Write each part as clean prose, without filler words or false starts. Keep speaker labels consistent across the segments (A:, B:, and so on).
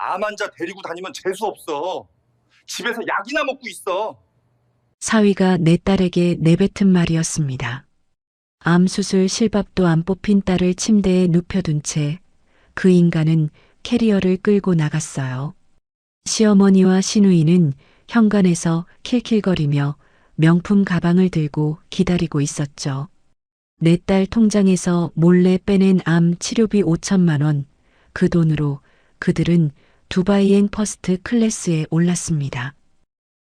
A: 암 환자 데리고 다니면 재수 없어. 집에서 약이나 먹고 있어.
B: 사위가 내 딸에게 내뱉은 말이었습니다. 암 수술 실밥도 안 뽑힌 딸을 침대에 눕혀둔 채 그 인간은 캐리어를 끌고 나갔어요. 시어머니와 시누이는 현관에서 킬킬거리며 명품 가방을 들고 기다리고 있었죠. 내 딸 통장에서 몰래 빼낸 암 치료비 5천만 원, 그 돈으로 그들은 두바이행 퍼스트 클래스에 올랐습니다.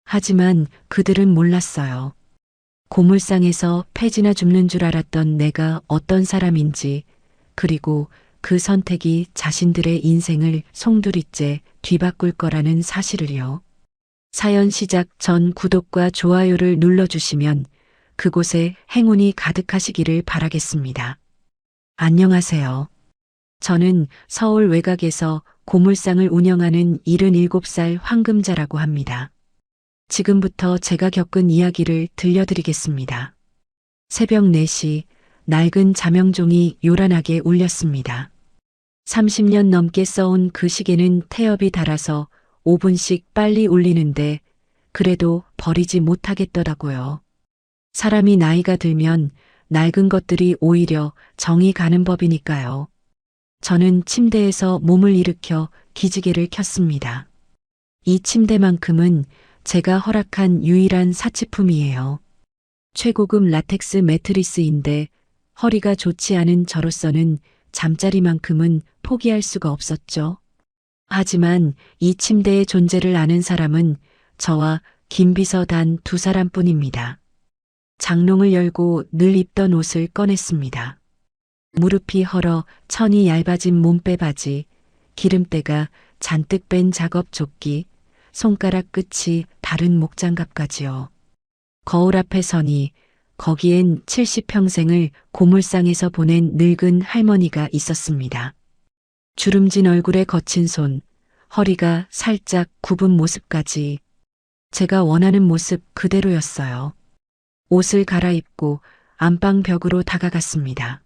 B: 하지만 그들은 몰랐어요. 고물상에서 폐지나 줍는 줄 알았던 내가 어떤 사람인지, 그리고 그 선택이 자신들의 인생을 송두리째 뒤바꿀 거라는 사실을요. 사연 시작 전 구독과 좋아요를 눌러주시면 그곳에 행운이 가득하시기를 바라겠습니다. 안녕하세요. 저는 서울 외곽에서 고물상을 운영하는 77살 황금자라고 합니다. 지금부터 제가 겪은 이야기를 들려드리겠습니다. 새벽 4시 낡은 자명종이 요란하게 울렸습니다. 30년 넘게 써온 그 시계는 태엽이 닳아서 5분씩 빨리 울리는데 그래도 버리지 못하겠더라고요. 사람이 나이가 들면 낡은 것들이 오히려 정이 가는 법이니까요. 저는 침대에서 몸을 일으켜 기지개를 켰습니다. 이 침대만큼은 제가 허락한 유일한 사치품이에요. 최고급 라텍스 매트리스인데 허리가 좋지 않은 저로서는 잠자리만큼은 포기할 수가 없었죠. 하지만 이 침대의 존재를 아는 사람은 저와 김 비서 단 2사람뿐입니다. 장롱을 열고 늘 입던 옷을 꺼냈습니다. 무릎이 헐어 천이 얇아진 몸빼 바지, 기름때가 잔뜩 뺀 작업 조끼, 손가락 끝이 다른 목장갑까지요. 거울 앞에 서니 거기엔 70평생을 고물상에서 보낸 늙은 할머니가 있었습니다. 주름진 얼굴에 거친 손, 허리가 살짝 굽은 모습까지 제가 원하는 모습 그대로였어요. 옷을 갈아입고 안방 벽으로 다가갔습니다.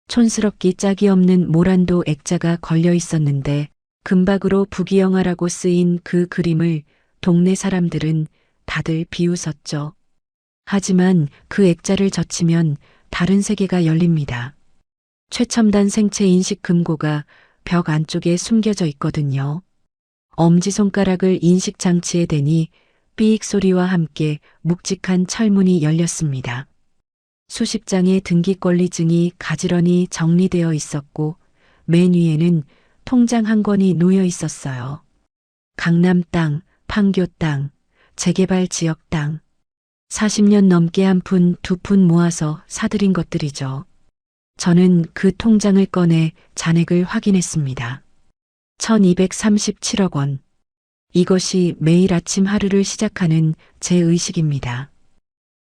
B: 촌스럽기 짝이 없는 모란도 액자가 걸려 있었는데 금박으로 부귀영화라고 쓰인 그 그림을 동네 사람들은 다들 비웃었죠. 하지만 그 액자를 젖히면 다른 세계가 열립니다. 최첨단 생체 인식 금고가 벽 안쪽에 숨겨져 있거든요. 엄지손가락을 인식 장치에 대니 삐익 소리와 함께 묵직한 철문이 열렸습니다. 수십 장의 등기권리증이 가지런히 정리되어 있었고 맨 위에는 통장 한 권이 놓여 있었어요. 강남 땅, 판교 땅, 재개발 지역 땅. 40년 넘게 한 푼, 2푼 모아서 사들인 것들이죠. 저는 그 통장을 꺼내 잔액을 확인했습니다. 1237억 원. 이것이 매일 아침 하루를 시작하는 제 의식입니다.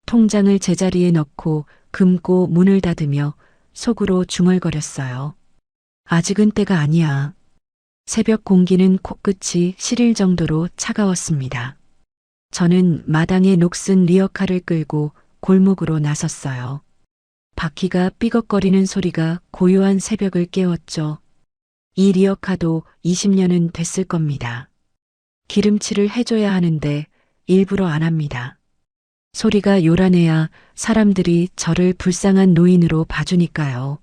B: 통장을 제자리에 넣고 금고 문을 닫으며 속으로 중얼거렸어요. 아직은 때가 아니야. 새벽 공기는 코끝이 시릴 정도로 차가웠습니다. 저는 마당에 녹슨 리어카를 끌고 골목으로 나섰어요. 바퀴가 삐걱거리는 소리가 고요한 새벽을 깨웠죠. 이 리어카도 20년은 됐을 겁니다. 기름칠을 해줘야 하는데 일부러 안 합니다. 소리가 요란해야 사람들이 저를 불쌍한 노인으로 봐주니까요.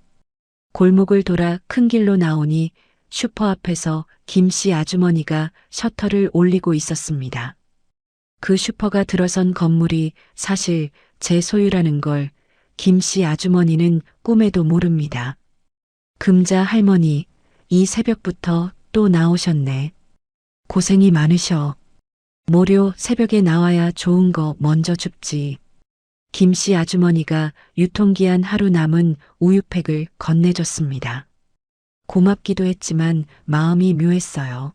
B: 골목을 돌아 큰 길로 나오니 슈퍼 앞에서 김씨 아주머니가 셔터를 올리고 있었습니다. 그 슈퍼가 들어선 건물이 사실 제 소유라는 걸 김씨 아주머니는 꿈에도 모릅니다. 금자 할머니, 이 새벽부터 또 나오셨네. 고생이 많으셔. 모료 새벽에 나와야 좋은 거 먼저 줍지. 김씨 아주머니가 유통기한 하루 남은 우유팩을 건네줬습니다. 고맙기도 했지만 마음이 묘했어요.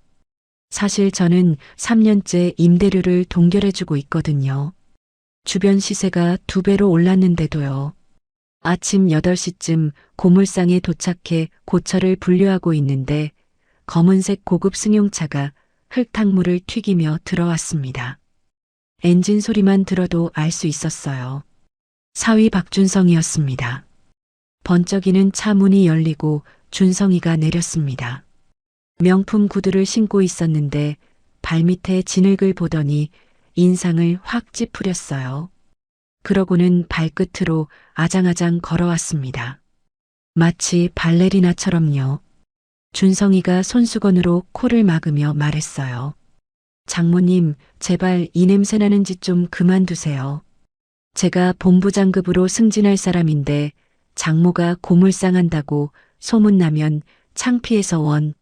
B: 사실 저는 3년째 임대료를 동결해주고 있거든요. 주변 시세가 2배로 올랐는데도요. 아침 8시쯤 고물상에 도착해 고철을 분류하고 있는데 검은색 고급 승용차가 흙탕물을 튀기며 들어왔습니다. 엔진 소리만 들어도 알 수 있었어요. 사위 박준성이었습니다. 번쩍이는 차 문이 열리고 준성이가 내렸습니다. 명품 구두를 신고 있었는데 발밑에 진흙을 보더니 인상을 확 찌푸렸어요. 그러고는 발끝으로 아장아장 걸어왔습니다. 마치 발레리나처럼요. 준성이가 손수건으로 코를 막으며 말했어요. 장모님, 제발 이 냄새 나는 짓 좀 그만두세요. 제가 본부장급으로 승진할 사람인데 장모가 고물상한다고 소문나면 창피해서 원.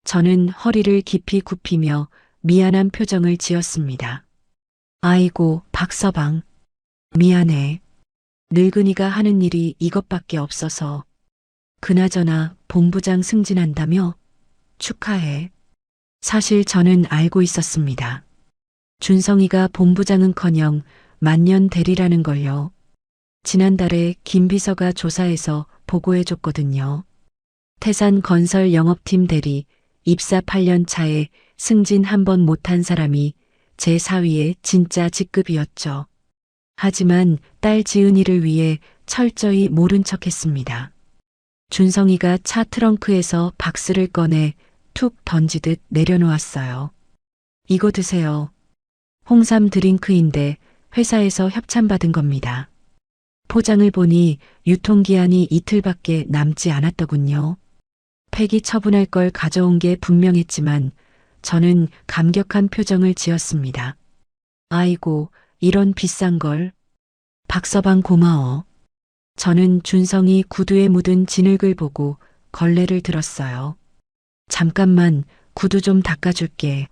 B: 저는 허리를 깊이 굽히며 미안한 표정을 지었습니다. 아이고, 박서방. 미안해. 늙은이가 하는 일이 이것밖에 없어서. 그나저나 본부장 승진한다며? 축하해. 사실 저는 알고 있었습니다. 준성이가 본부장은커녕 만년 대리라는 걸요. 지난달에 김 비서가 조사해서 보고해줬거든요. 태산 건설 영업팀 대리 입사 8년 차에 승진 한 번 못한 사람이 제 사위의 진짜 직급이었죠. 하지만 딸 지은이를 위해 철저히 모른 척했습니다. 준성이가 차 트렁크에서 박스를 꺼내 툭 던지듯 내려놓았어요. 이거 드세요. 홍삼 드링크인데 회사에서 협찬받은 겁니다. 포장을 보니 유통기한이 이틀밖에 남지 않았더군요. 폐기 처분할 걸 가져온 게 분명했지만 저는 감격한 표정을 지었습니다. 아이고, 이런 비싼 걸. 박서방 고마워. 저는 준성이 구두에 묻은 진흙을 보고 걸레를 들었어요. 잠깐만, 구두 좀 닦아줄게.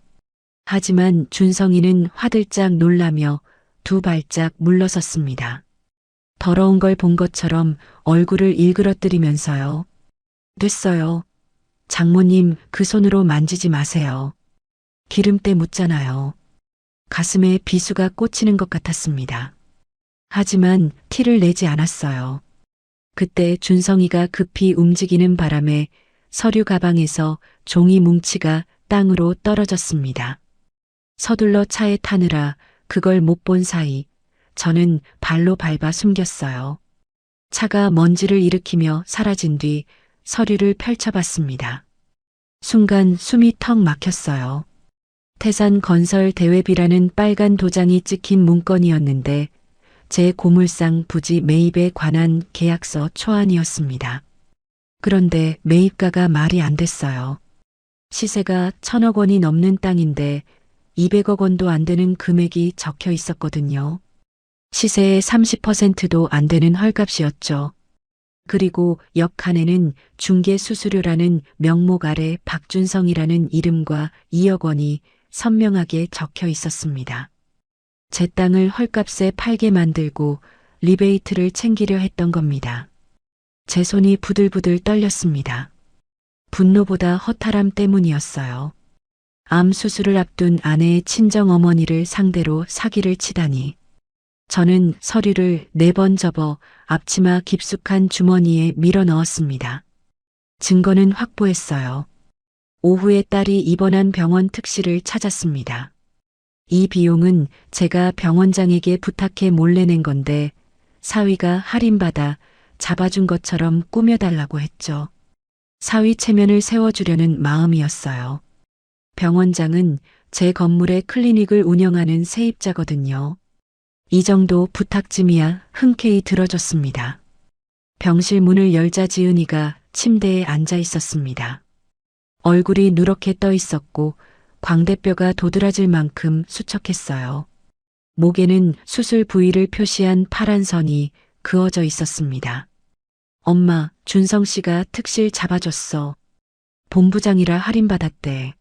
B: 하지만 준성이는 화들짝 놀라며 두 발짝 물러섰습니다. 더러운 걸 본 것처럼 얼굴을 일그러뜨리면서요. 됐어요. 장모님, 그 손으로 만지지 마세요. 기름때 묻잖아요. 가슴에 비수가 꽂히는 것 같았습니다. 하지만 티를 내지 않았어요. 그때 준성이가 급히 움직이는 바람에 서류 가방에서 종이 뭉치가 땅으로 떨어졌습니다. 서둘러 차에 타느라 그걸 못 본 사이 저는 발로 밟아 숨겼어요. 차가 먼지를 일으키며 사라진 뒤 서류를 펼쳐봤습니다. 순간 숨이 턱 막혔어요. 태산 건설 대회비라는 빨간 도장이 찍힌 문건이었는데 제 고물상 부지 매입에 관한 계약서 초안이었습니다. 그런데 매입가가 말이 안 됐어요. 시세가 1,000억 원이 넘는 땅인데 200억 원도 안 되는 금액이 적혀 있었거든요. 시세의 30%도 안 되는 헐값이었죠. 그리고 옆 칸에는 중개수수료라는 명목 아래 박준성이라는 이름과 2억 원이 선명하게 적혀 있었습니다. 제 땅을 헐값에 팔게 만들고 리베이트를 챙기려 했던 겁니다. 제 손이 부들부들 떨렸습니다. 분노보다 허탈함 때문이었어요. 암 수술을 앞둔 아내의 친정 어머니를 상대로 사기를 치다니. 저는 서류를 4번 접어 앞치마 깊숙한 주머니에 밀어 넣었습니다. 증거는 확보했어요. 오후에 딸이 입원한 병원 특실을 찾았습니다. 이 비용은 제가 병원장에게 부탁해 몰래 낸 건데 사위가 할인받아 잡아준 것처럼 꾸며달라고 했죠. 사위 체면을 세워주려는 마음이었어요. 병원장은 제 건물에 클리닉을 운영하는 세입자거든요. 이 정도 부탁쯤이야 흔쾌히 들어줬습니다. 병실 문을 열자 지은이가 침대에 앉아 있었습니다. 얼굴이 누렇게 떠 있었고 광대뼈가 도드라질 만큼 수척했어요. 목에는 수술 부위를 표시한 파란 선이 그어져 있었습니다. 엄마, 준성 씨가 특실 잡아줬어. 본부장이라 할인받았대.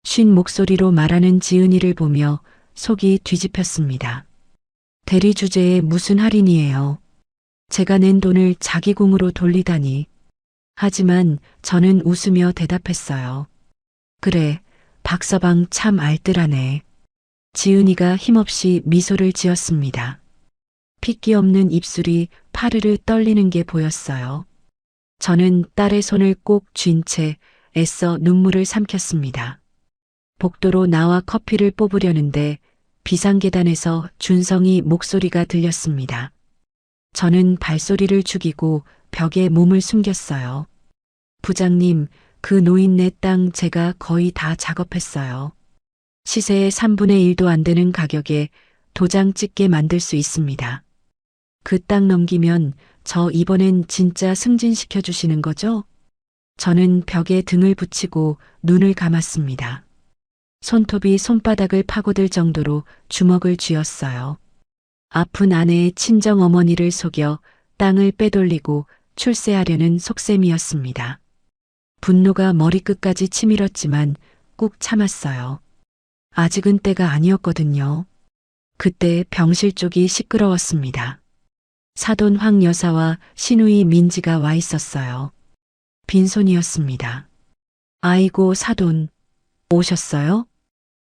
B: 쉰 목소리로 말하는 지은이를 보며 속이 뒤집혔습니다. 대리 주제에 무슨 할인이에요. 제가 낸 돈을 자기 공으로 돌리다니. 하지만 저는 웃으며 대답했어요. 그래, 박서방 참 알뜰하네. 지은이가 힘없이 미소를 지었습니다. 핏기 없는 입술이 파르르 떨리는 게 보였어요. 저는 딸의 손을 꼭 쥔 채 애써 눈물을 삼켰습니다. 복도로 나와 커피를 뽑으려는데 비상계단에서 준성이 목소리가 들렸습니다. 저는 발소리를 죽이고 벽에 몸을 숨겼어요. 부장님, 그 노인네 땅 제가 거의 다 작업했어요. 시세의 3분의 1도 안 되는 가격에 도장 찍게 만들 수 있습니다. 그 땅 넘기면 저 이번엔 진짜 승진시켜 주시는 거죠? 저는 벽에 등을 붙이고 눈을 감았습니다. 손톱이 손바닥을 파고들 정도로 주먹을 쥐었어요. 아픈 아내의 친정 어머니를 속여 땅을 빼돌리고 출세하려는 속셈이었습니다. 분노가 머리끝까지 치밀었지만 꾹 참았어요. 아직은 때가 아니었거든요. 그때 병실 쪽이 시끄러웠습니다. 사돈 황 여사와 시누이 민지가 와 있었어요. 빈손이었습니다. 아이고 사돈, 오셨어요?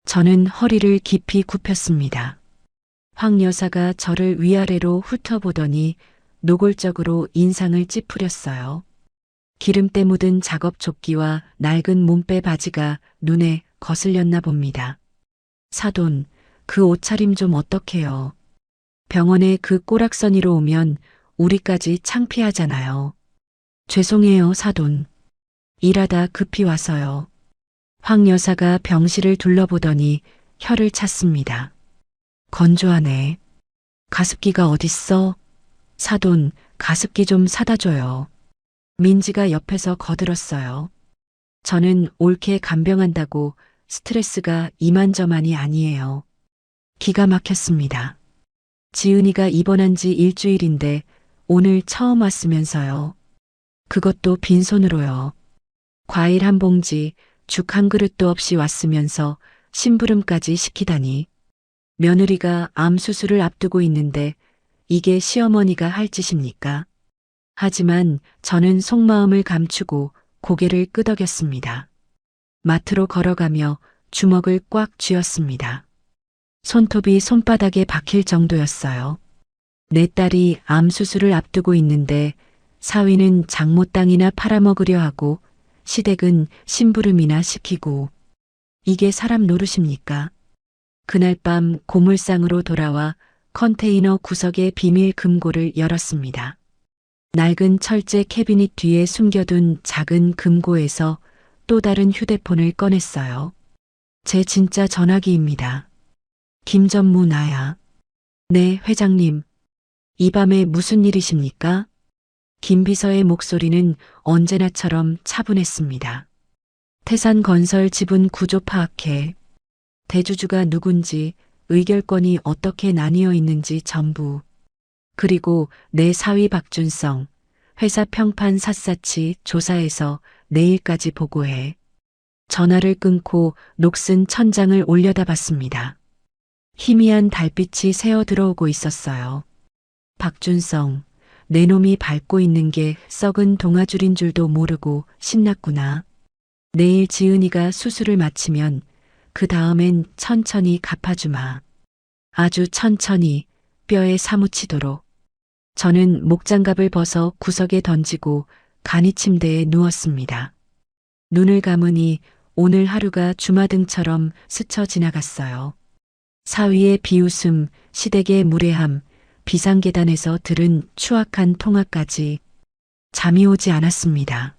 B: 저는 허리를 깊이 굽혔습니다. 황 여사가 저를 위아래로 훑어보더니 노골적으로 인상을 찌푸렸어요. 기름때 묻은 작업 조끼와 낡은 몸빼 바지가 눈에 거슬렸나 봅니다. 사돈, 그 옷차림 좀 어떡해요. 병원에 그 꼬락서니로 오면 우리까지 창피하잖아요. 죄송해요, 사돈. 일하다 급히 와서요. 황 여사가 병실을 둘러보더니 혀를 찼습니다. 건조하네. 가습기가 어딨어? 사돈, 가습기 좀 사다 줘요. 민지가 옆에서 거들었어요. 저는 옳게 간병한다고 스트레스가 이만저만이 아니에요. 기가 막혔습니다. 지은이가 입원한 지 일주일인데 오늘 처음 왔으면서요. 그것도 빈손으로요. 과일 한 봉지, 죽 한 그릇도 없이 왔으면서 심부름까지 시키다니. 며느리가 암 수술을 앞두고 있는데 이게 시어머니가 할 짓입니까? 하지만 저는 속마음을 감추고 고개를 끄덕였습니다. 마트로 걸어가며 주먹을 꽉 쥐었습니다. 손톱이 손바닥에 박힐 정도였어요. 내 딸이 암 수술을 앞두고 있는데 사위는 장모 땅이나 팔아먹으려 하고 시댁은 심부름이나 시키고 이게 사람 노릇입니까? 그날 밤 고물상으로 돌아와 컨테이너 구석의 비밀 금고를 열었습니다. 낡은 철제 캐비닛 뒤에 숨겨둔 작은 금고에서 또 다른 휴대폰을 꺼냈어요. 제 진짜 전화기입니다. 김전무 나야. 네, 회장님. 이 밤에 무슨 일이십니까? 김 비서의 목소리는 언제나처럼 차분했습니다. 태산건설 지분 구조 파악해. 대주주가 누군지, 의결권이 어떻게 나뉘어 있는지 전부. 그리고 내 사위 박준성, 회사 평판 샅샅이 조사해서 내일까지 보고해. 전화를 끊고 녹슨 천장을 올려다봤습니다. 희미한 달빛이 새어 들어오고 있었어요. 박준성, 내 놈이 밟고 있는 게 썩은 동아줄인 줄도 모르고 신났구나. 내일 지은이가 수술을 마치면 그 다음엔 천천히 갚아주마. 아주 천천히 뼈에 사무치도록. 저는 목장갑을 벗어 구석에 던지고 간이 침대에 누웠습니다. 눈을 감으니 오늘 하루가 주마등처럼 스쳐 지나갔어요. 사위의 비웃음, 시댁의 무례함, 비상계단에서 들은 추악한 통화까지 잠이 오지 않았습니다.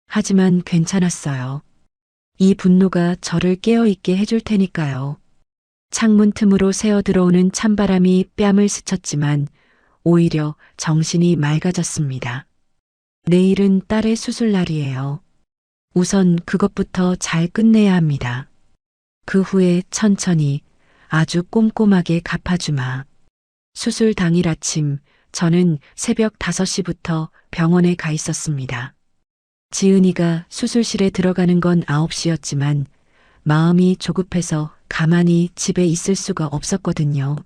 B: 하지만 괜찮았어요. 이 분노가 저를 깨어있게 해줄 테니까요. 창문 틈으로 새어 들어오는 찬바람이 뺨을 스쳤지만 오히려 정신이 맑아졌습니다. 내일은 딸의 수술날이에요. 우선 그것부터 잘 끝내야 합니다. 그 후에 천천히 아주 꼼꼼하게 갚아주마. 수술 당일 아침 저는 새벽 5시부터 병원에 가 있었습니다. 지은이가 수술실에 들어가는 건 9시였지만 마음이 조급해서 가만히 집에 있을 수가 없었거든요.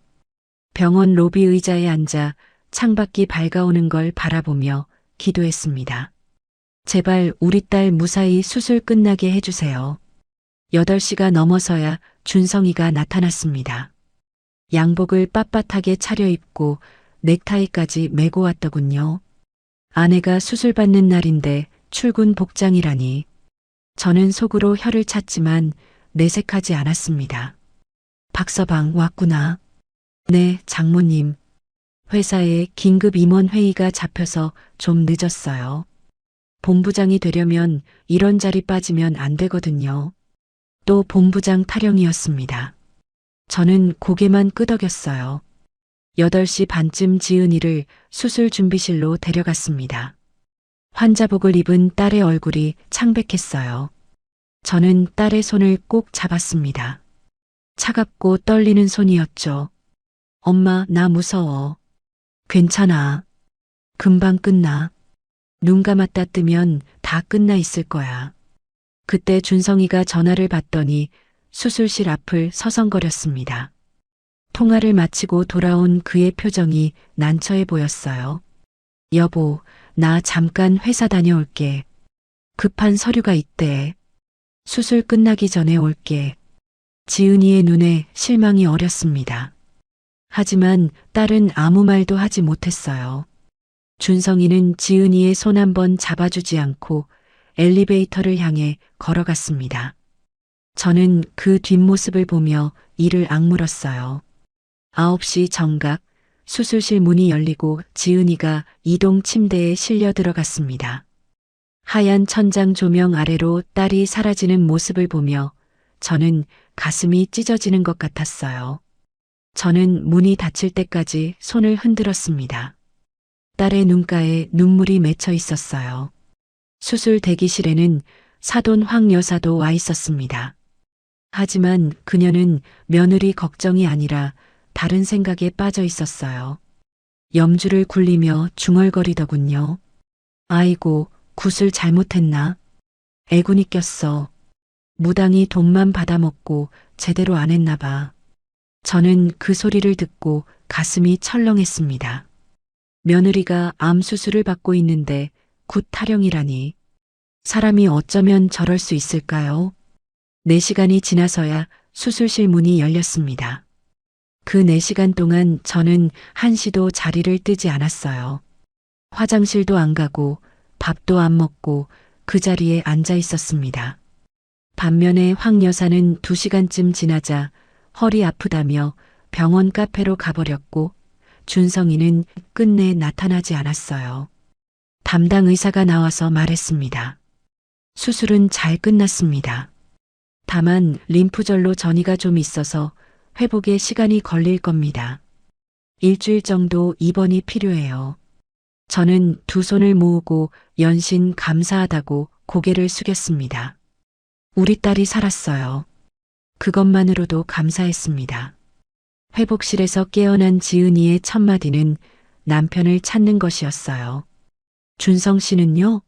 B: 병원 로비 의자에 앉아 창밖이 밝아오는 걸 바라보며 기도했습니다. 제발 우리 딸 무사히 수술 끝나게 해주세요. 8시가 넘어서야 준성이가 나타났습니다. 양복을 빳빳하게 차려입고 넥타이까지 메고 왔더군요. 아내가 수술받는 날인데 출근 복장이라니. 저는 속으로 혀를 찼지만 내색하지 않았습니다. 박서방 왔구나. 네, 장모님. 회사에 긴급 임원 회의가 잡혀서 좀 늦었어요. 본부장이 되려면 이런 자리 빠지면 안 되거든요. 또 본부장 타령이었습니다. 저는 고개만 끄덕였어요. 8시 반쯤 지은이를 수술 준비실로 데려갔습니다. 환자복을 입은 딸의 얼굴이 창백했어요. 저는 딸의 손을 꼭 잡았습니다. 차갑고 떨리는 손이었죠. 엄마, 나 무서워. 괜찮아. 금방 끝나. 눈 감았다 뜨면 다 끝나 있을 거야. 그때 준성이가 전화를 받더니 수술실 앞을 서성거렸습니다. 통화를 마치고 돌아온 그의 표정이 난처해 보였어요. 여보, 나 잠깐 회사 다녀올게. 급한 서류가 있대. 수술 끝나기 전에 올게. 지은이의 눈에 실망이 어렸습니다. 하지만 딸은 아무 말도 하지 못했어요. 준성이는 지은이의 손 한 번 잡아주지 않고 엘리베이터를 향해 걸어갔습니다. 저는 그 뒷모습을 보며 이를 악물었어요. 9시 정각 수술실 문이 열리고 지은이가 이동 침대에 실려 들어갔습니다. 하얀 천장 조명 아래로 딸이 사라지는 모습을 보며 저는 가슴이 찢어지는 것 같았어요. 저는 문이 닫힐 때까지 손을 흔들었습니다. 딸의 눈가에 눈물이 맺혀 있었어요. 수술 대기실에는 사돈 황 여사도 와 있었습니다. 하지만 그녀는 며느리 걱정이 아니라 다른 생각에 빠져 있었어요. 염주를 굴리며 중얼거리더군요. 아이고, 굿을 잘못했나? 애군이 꼈어. 무당이 돈만 받아먹고 제대로 안 했나 봐. 저는 그 소리를 듣고 가슴이 철렁했습니다. 며느리가 암 수술을 받고 있는데 굿 타령이라니. 사람이 어쩌면 저럴 수 있을까요? 4시간이 지나서야 수술실 문이 열렸습니다. 그 4시간 동안 저는 한시도 자리를 뜨지 않았어요. 화장실도 안 가고 밥도 안 먹고 그 자리에 앉아 있었습니다. 반면에 황 여사는 2시간쯤 지나자 허리 아프다며 병원 카페로 가버렸고 준성이는 끝내 나타나지 않았어요. 담당 의사가 나와서 말했습니다. 수술은 잘 끝났습니다. 다만 림프절로 전이가 좀 있어서 회복에 시간이 걸릴 겁니다. 일주일 정도 입원이 필요해요. 저는 두 손을 모으고 연신 감사하다고 고개를 숙였습니다. 우리 딸이 살았어요. 그것만으로도 감사했습니다. 회복실에서 깨어난 지은이의 첫 마디는 남편을 찾는 것이었어요. 준성 씨는요?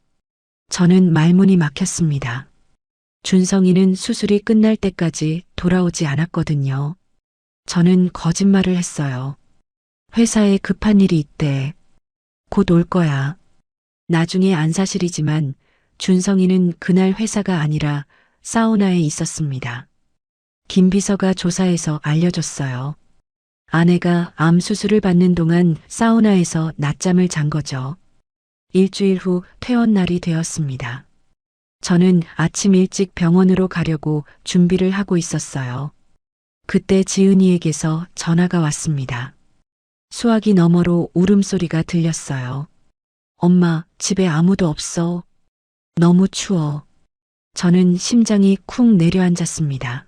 B: 저는 말문이 막혔습니다. 준성이는 수술이 끝날 때까지 돌아오지 않았거든요. 저는 거짓말을 했어요. 회사에 급한 일이 있대. 곧 올 거야. 나중에 안 사실이지만 준성이는 그날 회사가 아니라 사우나에 있었습니다. 김 비서가 조사해서 알려줬어요. 아내가 암 수술을 받는 동안 사우나에서 낮잠을 잔 거죠. 일주일 후 퇴원 날이 되었습니다. 저는 아침 일찍 병원으로 가려고 준비를 하고 있었어요. 그때 지은이에게서 전화가 왔습니다. 수화기 너머로 울음소리가 들렸어요. 엄마, 집에 아무도 없어. 너무 추워. 저는 심장이 쿵 내려앉았습니다.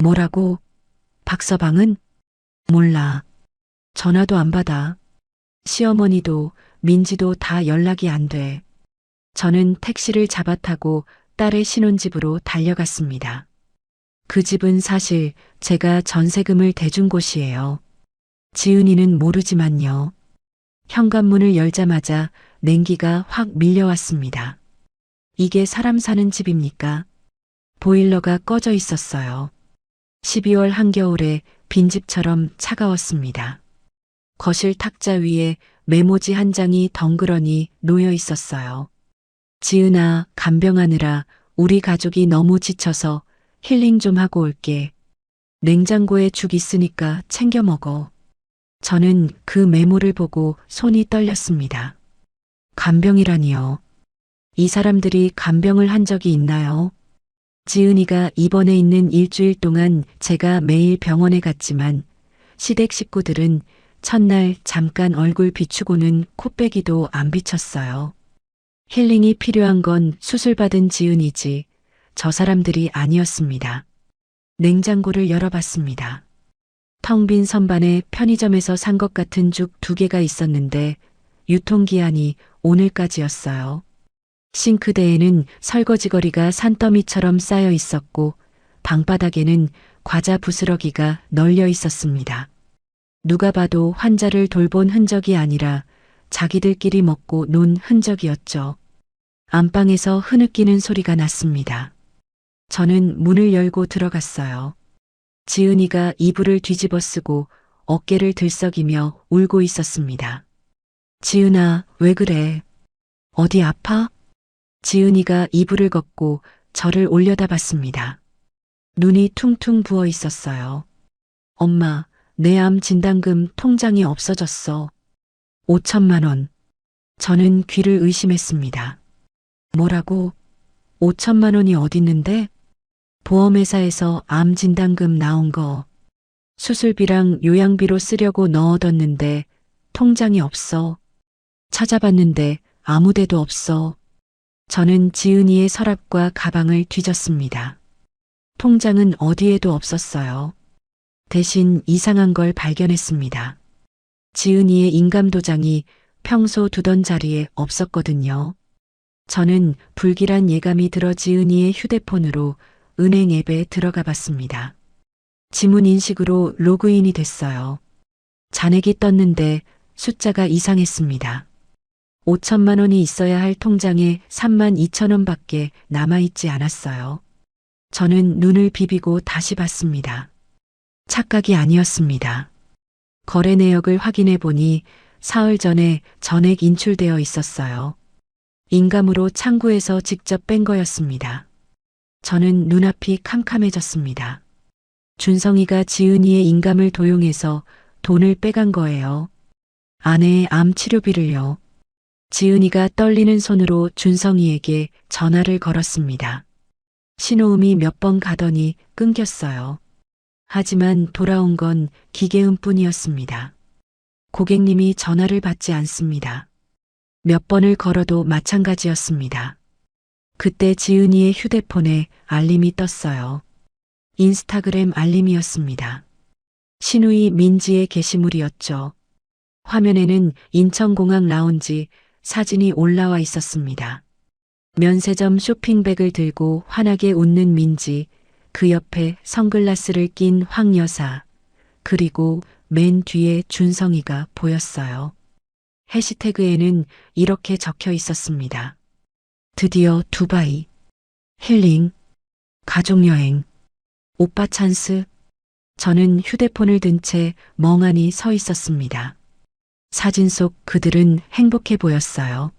B: 뭐라고? 박서방은? 몰라. 전화도 안 받아. 시어머니도 민지도 다 연락이 안 돼. 저는 택시를 잡아 타고 딸의 신혼집으로 달려갔습니다. 그 집은 사실 제가 전세금을 대준 곳이에요. 지은이는 모르지만요. 현관문을 열자마자 냉기가 확 밀려왔습니다. 이게 사람 사는 집입니까? 보일러가 꺼져 있었어요. 12월 한겨울에 빈집처럼 차가웠습니다. 거실 탁자 위에 메모지 한 장이 덩그러니 놓여 있었어요. 지은아, 간병하느라 우리 가족이 너무 지쳐서 힐링 좀 하고 올게. 냉장고에 죽 있으니까 챙겨 먹어. 저는 그 메모를 보고 손이 떨렸습니다. 간병이라니요. 이 사람들이 간병을 한 적이 있나요? 지은이가 입원해 있는 일주일 동안 제가 매일 병원에 갔지만 시댁 식구들은 첫날 잠깐 얼굴 비추고는 코빼기도 안 비쳤어요. 힐링이 필요한 건 수술받은 지은이지 저 사람들이 아니었습니다. 냉장고를 열어봤습니다. 텅 빈 선반에 편의점에서 산 것 같은 죽 2개가 있었는데 유통기한이 오늘까지였어요. 싱크대에는 설거지거리가 산더미처럼 쌓여 있었고 방바닥에는 과자 부스러기가 널려 있었습니다. 누가 봐도 환자를 돌본 흔적이 아니라 자기들끼리 먹고 논 흔적이었죠. 안방에서 흐느끼는 소리가 났습니다. 저는 문을 열고 들어갔어요. 지은이가 이불을 뒤집어 쓰고 어깨를 들썩이며 울고 있었습니다. 지은아, 왜 그래? 어디 아파? 지은이가 이불을 걷고 저를 올려다봤습니다. 눈이 퉁퉁 부어 있었어요. 엄마, 내 암 진단금 통장이 없어졌어. 5천만 원. 저는 귀를 의심했습니다. 뭐라고? 5천만 원이 어딨는데? 보험회사에서 암 진단금 나온 거. 수술비랑 요양비로 쓰려고 넣어뒀는데 통장이 없어. 찾아봤는데 아무 데도 없어. 저는 지은이의 서랍과 가방을 뒤졌습니다. 통장은 어디에도 없었어요. 대신 이상한 걸 발견했습니다. 지은이의 인감도장이 평소 두던 자리에 없었거든요. 저는 불길한 예감이 들어 지은이의 휴대폰으로 은행 앱에 들어가 봤습니다. 지문 인식으로 로그인이 됐어요. 잔액이 떴는데 숫자가 이상했습니다. 5천만 원이 있어야 할 통장에 3만 2천 원밖에 남아있지 않았어요. 저는 눈을 비비고 다시 봤습니다. 착각이 아니었습니다. 거래 내역을 확인해 보니 사흘 전에 전액 인출되어 있었어요. 인감으로 창구에서 직접 뺀 거였습니다. 저는 눈앞이 캄캄해졌습니다. 준성이가 지은이의 인감을 도용해서 돈을 빼간 거예요. 아내의 암 치료비를요. 지은이가 떨리는 손으로 준성이에게 전화를 걸었습니다. 신호음이 몇 번 가더니 끊겼어요. 하지만 돌아온 건 기계음뿐이었습니다. 고객님이 전화를 받지 않습니다. 몇 번을 걸어도 마찬가지였습니다. 그때 지은이의 휴대폰에 알림이 떴어요. 인스타그램 알림이었습니다. 신우이 민지의 게시물이었죠. 화면에는 인천공항 라운지 사진이 올라와 있었습니다. 면세점 쇼핑백을 들고 환하게 웃는 민지, 그 옆에 선글라스를 낀 황 여사, 그리고 맨 뒤에 준성이가 보였어요. 해시태그에는 이렇게 적혀 있었습니다. 드디어 두바이, 힐링, 가족여행, 오빠 찬스. 저는 휴대폰을 든 채 멍하니 서 있었습니다. 사진 속 그들은 행복해 보였어요.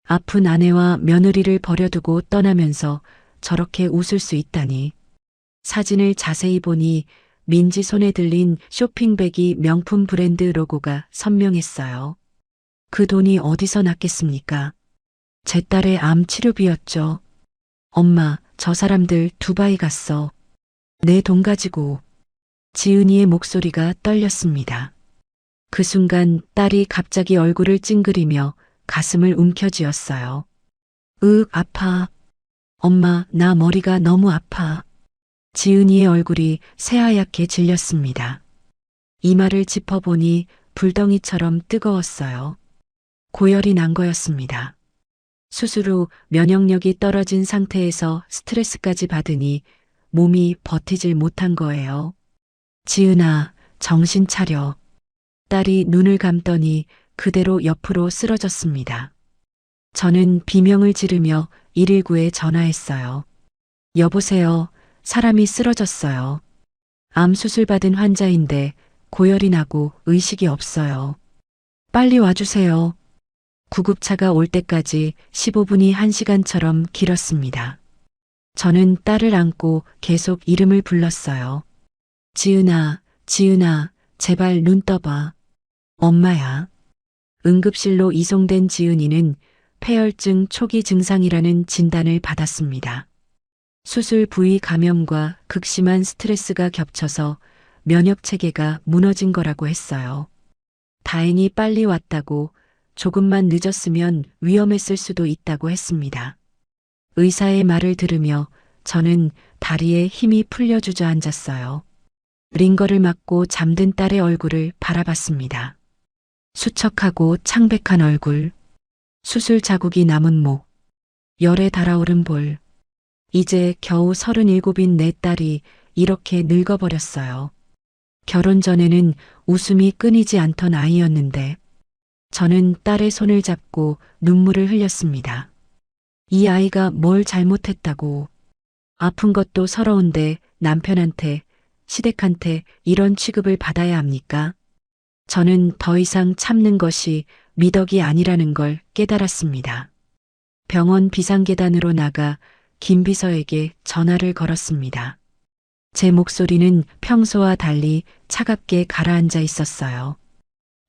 B: 아픈 아내와 며느리를 버려두고 떠나면서 저렇게 웃을 수 있다니. 사진을 자세히 보니 민지 손에 들린 쇼핑백이 명품 브랜드 로고가 선명했어요. 그 돈이 어디서 났겠습니까? 제 딸의 암 치료비였죠. 엄마, 저 사람들 두바이 갔어. 내 돈 가지고. 지은이의 목소리가 떨렸습니다. 그 순간 딸이 갑자기 얼굴을 찡그리며 가슴을 움켜쥐었어요. 아파. 엄마, 나 머리가 너무 아파. 지은이의 얼굴이 새하얗게 질렸습니다. 이마를 짚어보니 불덩이처럼 뜨거웠어요. 고열이 난 거였습니다. 수술 후 면역력이 떨어진 상태에서 스트레스까지 받으니 몸이 버티질 못한 거예요. 지은아, 정신 차려. 딸이 눈을 감더니 그대로 옆으로 쓰러졌습니다. 저는 비명을 지르며 119에 전화했어요. 여보세요. 사람이 쓰러졌어요. 암 수술 받은 환자인데 고열이 나고 의식이 없어요. 빨리 와주세요. 구급차가 올 때까지 15분이 1시간처럼 길었습니다. 저는 딸을 안고 계속 이름을 불렀어요. 지은아, 지은아, 제발 눈 떠봐. 엄마야. 응급실로 이송된 지은이는 폐혈증 초기 증상이라는 진단을 받았습니다. 수술 부위 감염과 극심한 스트레스가 겹쳐서 면역 체계가 무너진 거라고 했어요. 다행히 빨리 왔다고 조금만 늦었으면 위험했을 수도 있다고 했습니다. 의사의 말을 들으며 저는 다리에 힘이 풀려 주저앉았어요. 링거를 맞고 잠든 딸의 얼굴을 바라봤습니다. 수척하고 창백한 얼굴, 수술 자국이 남은 목, 열에 달아오른 볼. 이제 겨우 37인 내 딸이 이렇게 늙어버렸어요. 결혼 전에는 웃음이 끊이지 않던 아이였는데 저는 딸의 손을 잡고 눈물을 흘렸습니다. 이 아이가 뭘 잘못했다고. 아픈 것도 서러운데 남편한테, 시댁한테 이런 취급을 받아야 합니까? 저는 더 이상 참는 것이 미덕이 아니라는 걸 깨달았습니다. 병원 비상계단으로 나가 김 비서에게 전화를 걸었습니다. 제 목소리는 평소와 달리 차갑게 가라앉아 있었어요.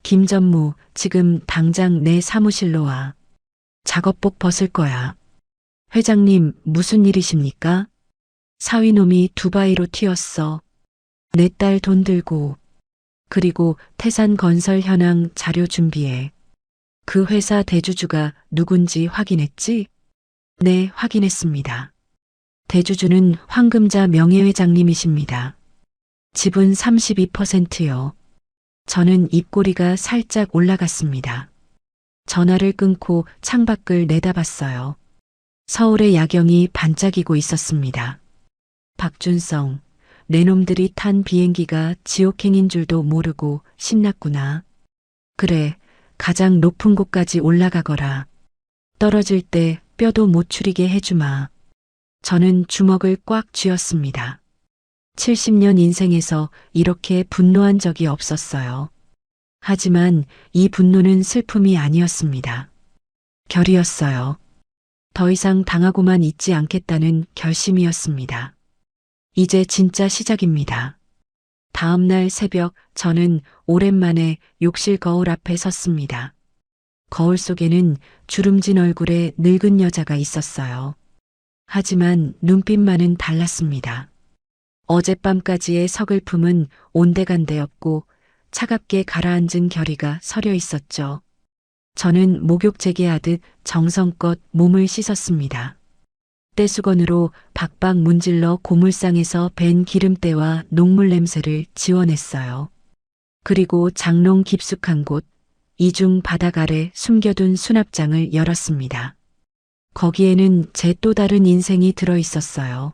B: 김 전무, 지금 당장 내 사무실로 와. 작업복 벗을 거야. 회장님, 무슨 일이십니까? 사위놈이 두바이로 튀었어. 내 딸 돈 들고. 그리고 태산건설 현황 자료 준비해. 그 회사 대주주가 누군지 확인했지? 네, 확인했습니다. 대주주는 황금자 명예회장님이십니다. 지분 32%요. 저는 입꼬리가 살짝 올라갔습니다. 전화를 끊고 창밖을 내다봤어요. 서울의 야경이 반짝이고 있었습니다. 박준성, 내 놈들이 탄 비행기가 지옥행인 줄도 모르고 신났구나. 그래, 가장 높은 곳까지 올라가거라. 떨어질 때 뼈도 못 추리게 해주마. 저는 주먹을 꽉 쥐었습니다. 70년 인생에서 이렇게 분노한 적이 없었어요. 하지만 이 분노는 슬픔이 아니었습니다. 결이었어요. 더 이상 당하고만 있지 않겠다는 결심이었습니다. 이제 진짜 시작입니다. 다음 날 새벽 저는 오랜만에 욕실 거울 앞에 섰습니다. 거울 속에는 주름진 얼굴의 늙은 여자가 있었어요. 하지만 눈빛만은 달랐습니다. 어젯밤까지의 서글픔은 온데간데였고 차갑게 가라앉은 결의가 서려 있었죠. 저는 목욕 재개하듯 정성껏 몸을 씻었습니다. 떼수건으로 박박 문질러 고물상에서 밴 기름때와 녹물 냄새를 지워냈어요. 그리고 장롱 깊숙한 곳, 이중 바닥 아래 숨겨둔 수납장을 열었습니다. 거기에는 제 또 다른 인생이 들어 있었어요.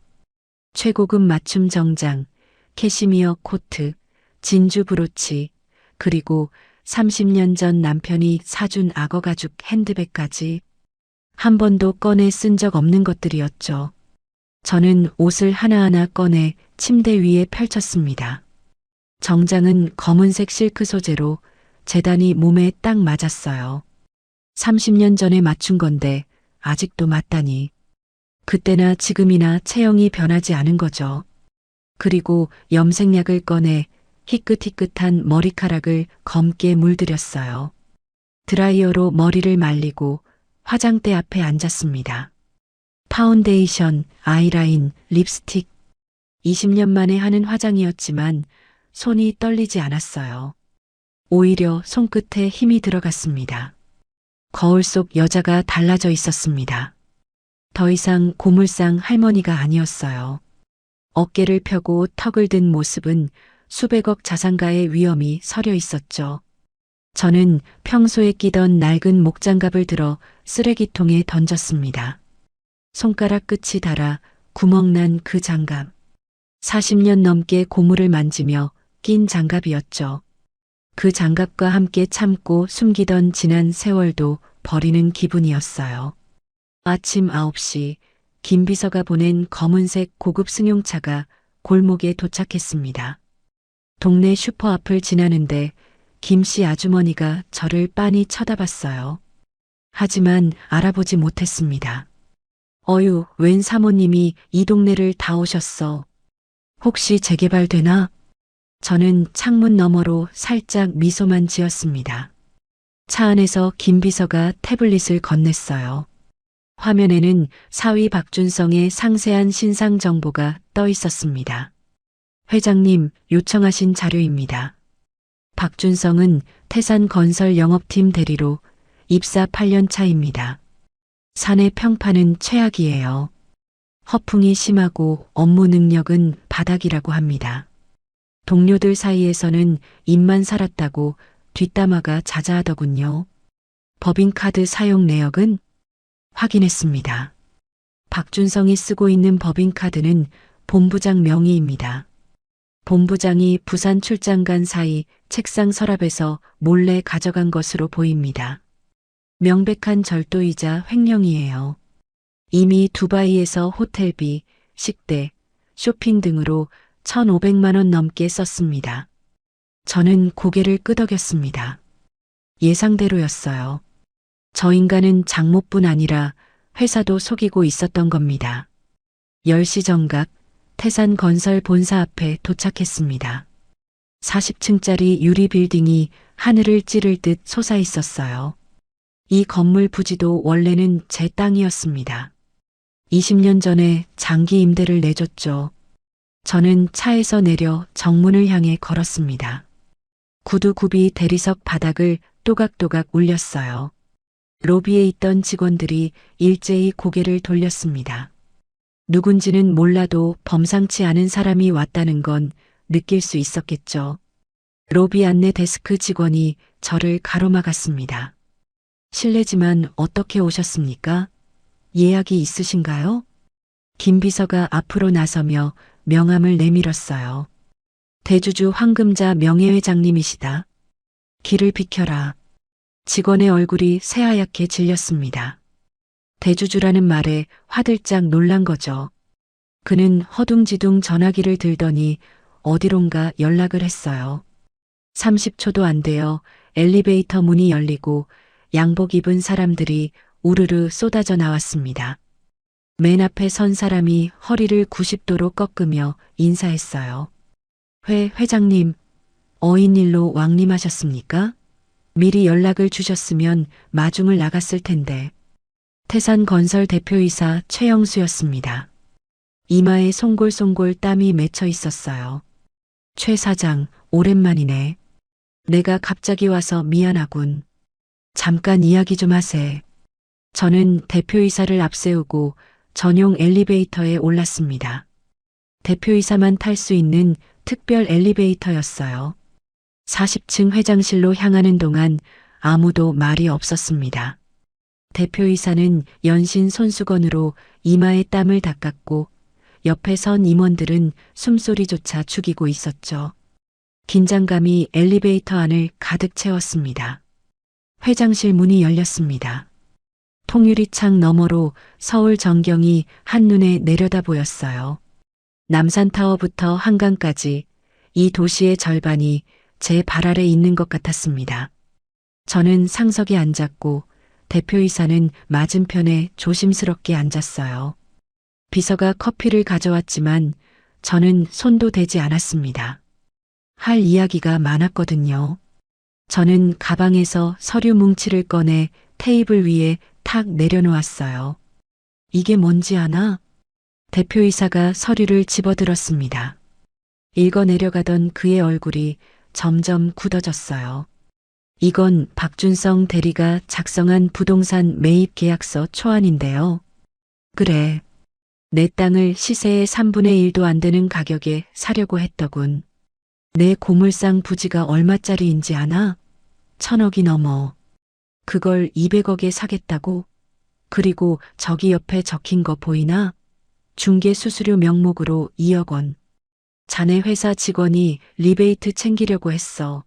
B: 최고급 맞춤 정장, 캐시미어 코트, 진주 브로치, 그리고 30년 전 남편이 사준 악어 가죽 핸드백까지 한 번도 꺼내 쓴 적 없는 것들이었죠. 저는 옷을 하나하나 꺼내 침대 위에 펼쳤습니다. 정장은 검은색 실크 소재로 재단이 몸에 딱 맞았어요. 30년 전에 맞춘 건데 아직도 맞다니. 그때나 지금이나 체형이 변하지 않은 거죠. 그리고 염색약을 꺼내 희끗희끗한 머리카락을 검게 물들였어요. 드라이어로 머리를 말리고 화장대 앞에 앉았습니다. 파운데이션, 아이라인, 립스틱. 20년 만에 하는 화장이었지만 손이 떨리지 않았어요. 오히려 손끝에 힘이 들어갔습니다. 거울 속 여자가 달라져 있었습니다. 더 이상 고물상 할머니가 아니었어요. 어깨를 펴고 턱을 든 모습은 수백억 자산가의 위엄이 서려 있었죠. 저는 평소에 끼던 낡은 목장갑을 들어 쓰레기통에 던졌습니다. 손가락 끝이 닳아 구멍난 그 장갑. 40년 넘게 고물을 만지며 낀 장갑이었죠. 그 장갑과 함께 참고 숨기던 지난 세월도 버리는 기분이었어요. 아침 9시 김 비서가 보낸 검은색 고급 승용차가 골목에 도착했습니다. 동네 슈퍼 앞을 지나는데 김씨 아주머니가 저를 빤히 쳐다봤어요. 하지만 알아보지 못했습니다. 어휴, 웬 사모님이 이 동네를 다 오셨어. 혹시 재개발되나? 저는 창문 너머로 살짝 미소만 지었습니다. 차 안에서 김 비서가 태블릿을 건넸어요. 화면에는 사위 박준성의 상세한 신상 정보가 떠 있었습니다. 회장님, 요청하신 자료입니다. 박준성은 태산건설 영업팀 대리로 입사 8년 차입니다. 사내 평판은 최악이에요. 허풍이 심하고 업무 능력은 바닥이라고 합니다. 동료들 사이에서는 입만 살았다고 뒷담화가 자자하더군요. 법인카드 사용 내역은 확인했습니다. 박준성이 쓰고 있는 법인카드는 본부장 명의입니다. 본부장이 부산 출장 간 사이 책상 서랍에서 몰래 가져간 것으로 보입니다. 명백한 절도이자 횡령이에요. 이미 두바이에서 호텔비, 식대, 쇼핑 등으로 1,500만 원 넘게 썼습니다. 저는 고개를 끄덕였습니다. 예상대로였어요. 저 인간은 장모뿐 아니라 회사도 속이고 있었던 겁니다. 10시 정각 태산건설 본사 앞에 도착했습니다. 40층짜리 유리 빌딩이 하늘을 찌를 듯 솟아 있었어요. 이 건물 부지도 원래는 제 땅이었습니다. 20년 전에 장기 임대를 내줬죠. 저는 차에서 내려 정문을 향해 걸었습니다. 구두굽이 대리석 바닥을 또각또각 울렸어요. 로비에 있던 직원들이 일제히 고개를 돌렸습니다. 누군지는 몰라도 범상치 않은 사람이 왔다는 건 느낄 수 있었겠죠. 로비 안내 데스크 직원이 저를 가로막았습니다. 실례지만 어떻게 오셨습니까? 예약이 있으신가요? 김 비서가 앞으로 나서며 명함을 내밀었어요. 대주주 황금자 명예회장님이시다. 길을 비켜라. 직원의 얼굴이 새하얗게 질렸습니다. 대주주라는 말에 화들짝 놀란 거죠. 그는 허둥지둥 전화기를 들더니 어디론가 연락을 했어요. 30초도 안 되어 엘리베이터 문이 열리고 양복 입은 사람들이 우르르 쏟아져 나왔습니다. 맨 앞에 선 사람이 허리를 90도로 꺾으며 인사했어요. 회장님, 어인일로 왕림하셨습니까? 미리 연락을 주셨으면 마중을 나갔을 텐데. 태산건설 대표이사 최영수였습니다. 이마에 송골송골 땀이 맺혀 있었어요. 최 사장, 오랜만이네. 내가 갑자기 와서 미안하군. 잠깐 이야기 좀 하세. 저는 대표이사를 앞세우고 전용 엘리베이터에 올랐습니다. 대표이사만 탈 수 있는 특별 엘리베이터였어요. 40층 회장실로 향하는 동안 아무도 말이 없었습니다. 대표이사는 연신 손수건으로 이마에 땀을 닦았고 옆에 선 임원들은 숨소리조차 죽이고 있었죠. 긴장감이 엘리베이터 안을 가득 채웠습니다. 회장실 문이 열렸습니다. 통유리창 너머로 서울 전경이 한눈에 내려다 보였어요. 남산타워부터 한강까지 이 도시의 절반이 제 발 아래 있는 것 같았습니다. 저는 상석에 앉았고 대표이사는 맞은편에 조심스럽게 앉았어요. 비서가 커피를 가져왔지만 저는 손도 대지 않았습니다. 할 이야기가 많았거든요. 저는 가방에서 서류 뭉치를 꺼내 테이블 위에 탁 내려놓았어요. 이게 뭔지 아나? 대표이사가 서류를 집어들었습니다. 읽어 내려가던 그의 얼굴이 점점 굳어졌어요. 이건 박준성 대리가 작성한 부동산 매입 계약서 초안인데요. 그래. 내 땅을 시세의 3분의 1도 안 되는 가격에 사려고 했더군. 내 고물상 부지가 얼마짜리인지 아나? 1,000억이 넘어. 그걸 200억에 사겠다고? 그리고 저기 옆에 적힌 거 보이나? 중개 수수료 명목으로 2억 원. 자네 회사 직원이 리베이트 챙기려고 했어.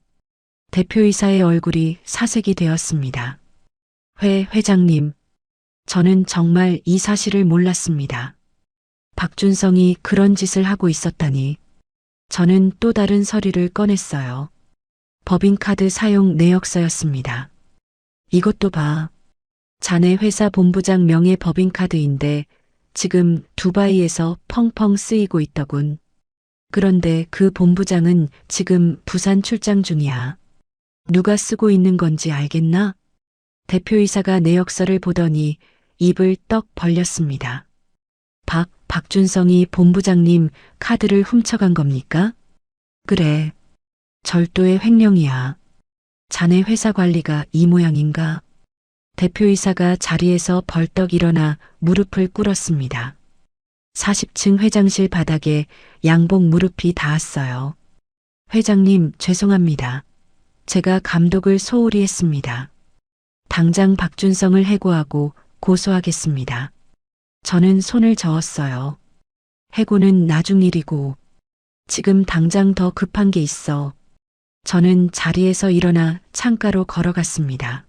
B: 대표이사의 얼굴이 사색이 되었습니다. 회장님, 저는 정말 이 사실을 몰랐습니다. 박준성이 그런 짓을 하고 있었다니. 저는 또 다른 서류를 꺼냈어요. 법인카드 사용 내역서였습니다. 이것도 봐. 자네 회사 본부장 명의 법인카드인데 지금 두바이에서 펑펑 쓰이고 있더군. 그런데 그 본부장은 지금 부산 출장 중이야. 누가 쓰고 있는 건지 알겠나? 대표이사가 내역서를 보더니 입을 떡 벌렸습니다. 박준성이 본부장님 카드를 훔쳐간 겁니까? 그래. 절도의 횡령이야. 자네 회사 관리가 이 모양인가? 대표이사가 자리에서 벌떡 일어나 무릎을 꿇었습니다. 40층 회장실 바닥에 양복 무릎이 닿았어요. 회장님, 죄송합니다. 제가 감독을 소홀히 했습니다. 당장 박준성을 해고하고 고소하겠습니다. 저는 손을 저었어요. 해고는 나중 일이고 지금 당장 더 급한 게 있어. 저는 자리에서 일어나 창가로 걸어갔습니다.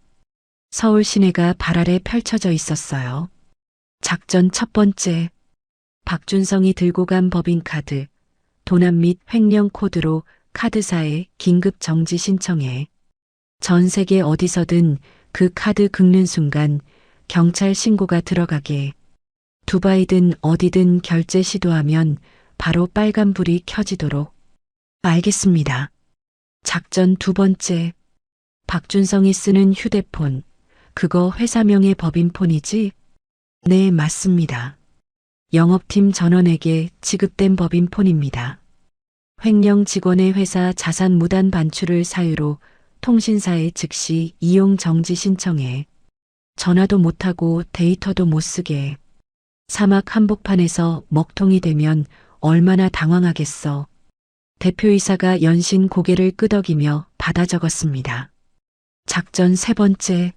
B: 서울 시내가 발 아래 펼쳐져 있었어요. 작전 첫 번째. 박준성이 들고 간 법인카드, 도난 및 횡령 코드로 카드사에 긴급 정지 신청해. 전 세계 어디서든 그 카드 긁는 순간 경찰 신고가 들어가게. 두바이든 어디든 결제 시도하면 바로 빨간불이 켜지도록. 알겠습니다. 작전 두 번째. 박준성이 쓰는 휴대폰. 그거 회사명의 법인폰이지? 네, 맞습니다. 영업팀 전원에게 지급된 법인폰입니다. 횡령 직원의 회사 자산 무단 반출을 사유로 통신사에 즉시 이용 정지 신청해. 전화도 못하고 데이터도 못 쓰게. 사막 한복판에서 먹통이 되면 얼마나 당황하겠어. 대표이사가 연신 고개를 끄덕이며 받아 적었습니다. 작전 세 번째.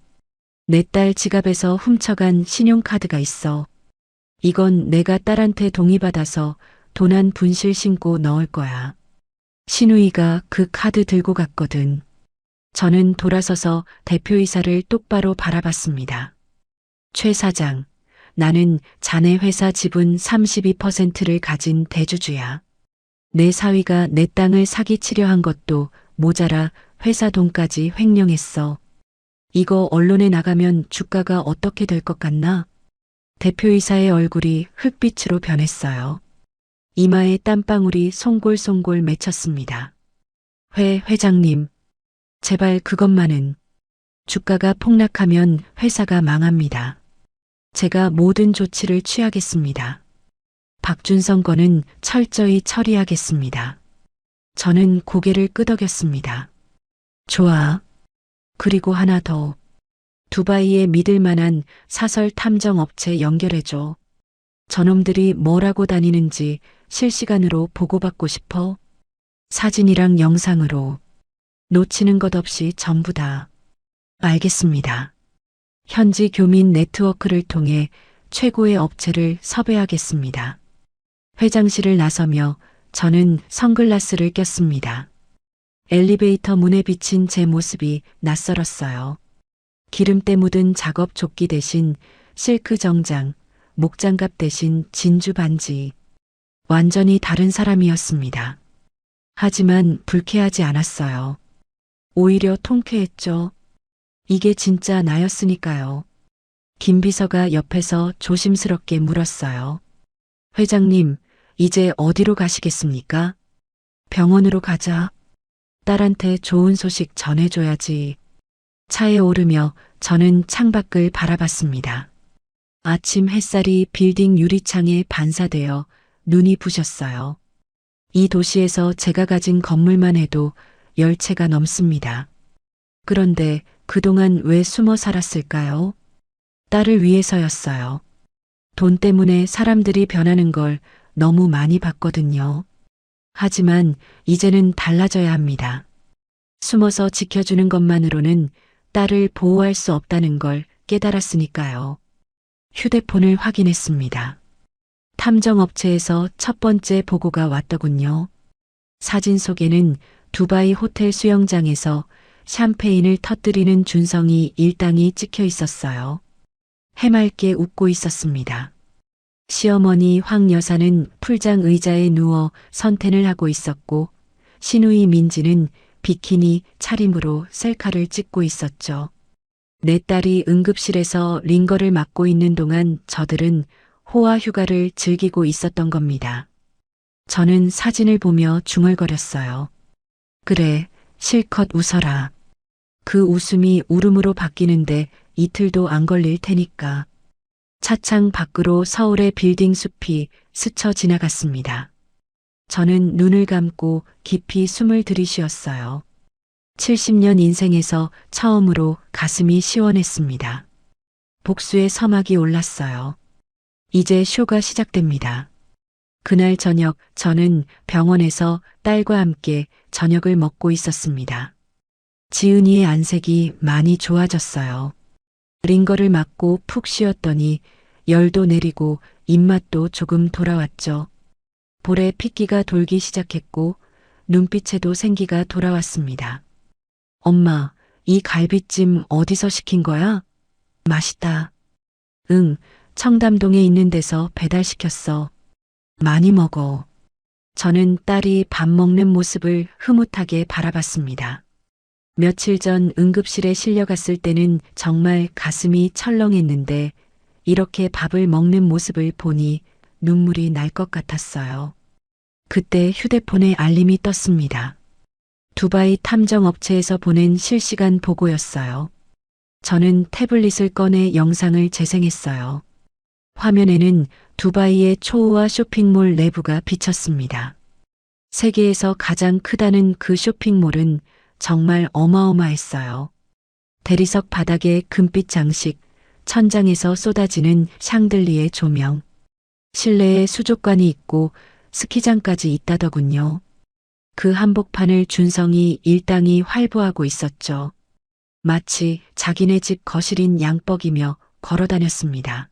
B: 내 딸 지갑에서 훔쳐간 신용카드가 있어. 이건 내가 딸한테 동의받아서 도난 분실 신고 넣을 거야. 신우이가 그 카드 들고 갔거든. 저는 돌아서서 대표이사를 똑바로 바라봤습니다. 최 사장, 나는 자네 회사 지분 32%를 가진 대주주야. 내 사위가 내 땅을 사기치려 한 것도 모자라 회사 돈까지 횡령했어. 이거 언론에 나가면 주가가 어떻게 될 것 같나? 대표이사의 얼굴이 흙빛으로 변했어요. 이마에 땀방울이 송골송골 맺혔습니다. 회장님, 제발 그것만은. 주가가 폭락하면 회사가 망합니다. 제가 모든 조치를 취하겠습니다. 박준성 건은 철저히 처리하겠습니다. 저는 고개를 끄덕였습니다. 좋아. 그리고 하나 더. 두바이에 믿을 만한 사설 탐정 업체 연결해줘. 저놈들이 뭐라고 다니는지 실시간으로 보고받고 싶어. 사진이랑 영상으로. 놓치는 것 없이 전부 다. 알겠습니다. 현지 교민 네트워크를 통해 최고의 업체를 섭외하겠습니다. 회장실을 나서며 저는 선글라스를 꼈습니다. 엘리베이터 문에 비친 제 모습이 낯설었어요. 기름때 묻은 작업 조끼 대신 실크 정장, 목장갑 대신 진주 반지. 완전히 다른 사람이었습니다. 하지만 불쾌하지 않았어요. 오히려 통쾌했죠. 이게 진짜 나였으니까요. 김 비서가 옆에서 조심스럽게 물었어요. 회장님, 이제 어디로 가시겠습니까? 병원으로 가자. 딸한테 좋은 소식 전해줘야지. 차에 오르며 저는 창밖을 바라봤습니다. 아침 햇살이 빌딩 유리창에 반사되어 눈이 부셨어요. 이 도시에서 제가 가진 건물만 해도 10채가 넘습니다. 그런데 그동안 왜 숨어 살았을까요? 딸을 위해서였어요. 돈 때문에 사람들이 변하는 걸 너무 많이 봤거든요. 하지만 이제는 달라져야 합니다. 숨어서 지켜주는 것만으로는 딸을 보호할 수 없다는 걸 깨달았으니까요. 휴대폰을 확인했습니다. 탐정업체에서 첫 번째 보고가 왔더군요. 사진 속에는 두바이 호텔 수영장에서 샴페인을 터뜨리는 준성이 일당이 찍혀 있었어요. 해맑게 웃고 있었습니다. 시어머니 황 여사는 풀장 의자에 누워 선텐을 하고 있었고 시누이 민지는 비키니 차림으로 셀카를 찍고 있었죠. 내 딸이 응급실에서 링거를 맞고 있는 동안 저들은 호화 휴가를 즐기고 있었던 겁니다. 저는 사진을 보며 중얼거렸어요. 그래, 실컷 웃어라. 그 웃음이 울음으로 바뀌는데 이틀도 안 걸릴 테니까. 차창 밖으로 서울의 빌딩 숲이 스쳐 지나갔습니다. 저는 눈을 감고 깊이 숨을 들이쉬었어요. 70년 인생에서 처음으로 가슴이 시원했습니다. 복수의 서막이 올랐어요. 이제 쇼가 시작됩니다. 그날 저녁 저는 병원에서 딸과 함께 저녁을 먹고 있었습니다. 지은이의 안색이 많이 좋아졌어요. 링거를 맞고 푹 쉬었더니 열도 내리고 입맛도 조금 돌아왔죠. 볼에 핏기가 돌기 시작했고 눈빛에도 생기가 돌아왔습니다. 엄마, 이 갈비찜 어디서 시킨 거야? 맛있다. 응, 청담동에 있는 데서 배달시켰어. 많이 먹어. 저는 딸이 밥 먹는 모습을 흐뭇하게 바라봤습니다. 며칠 전 응급실에 실려갔을 때는 정말 가슴이 철렁했는데 이렇게 밥을 먹는 모습을 보니 눈물이 날 것 같았어요. 그때 휴대폰에 알림이 떴습니다. 두바이 탐정업체에서 보낸 실시간 보고였어요. 저는 태블릿을 꺼내 영상을 재생했어요. 화면에는 두바이의 초호화 쇼핑몰 내부가 비쳤습니다. 세계에서 가장 크다는 그 쇼핑몰은 정말 어마어마했어요. 대리석 바닥에 금빛 장식, 천장에서 쏟아지는 샹들리에 조명, 실내에 수족관이 있고 스키장까지 있다더군요. 그 한복판을 준성이 일당이 활보하고 있었죠. 마치 자기네 집 거실인 양뻑이며 걸어다녔습니다.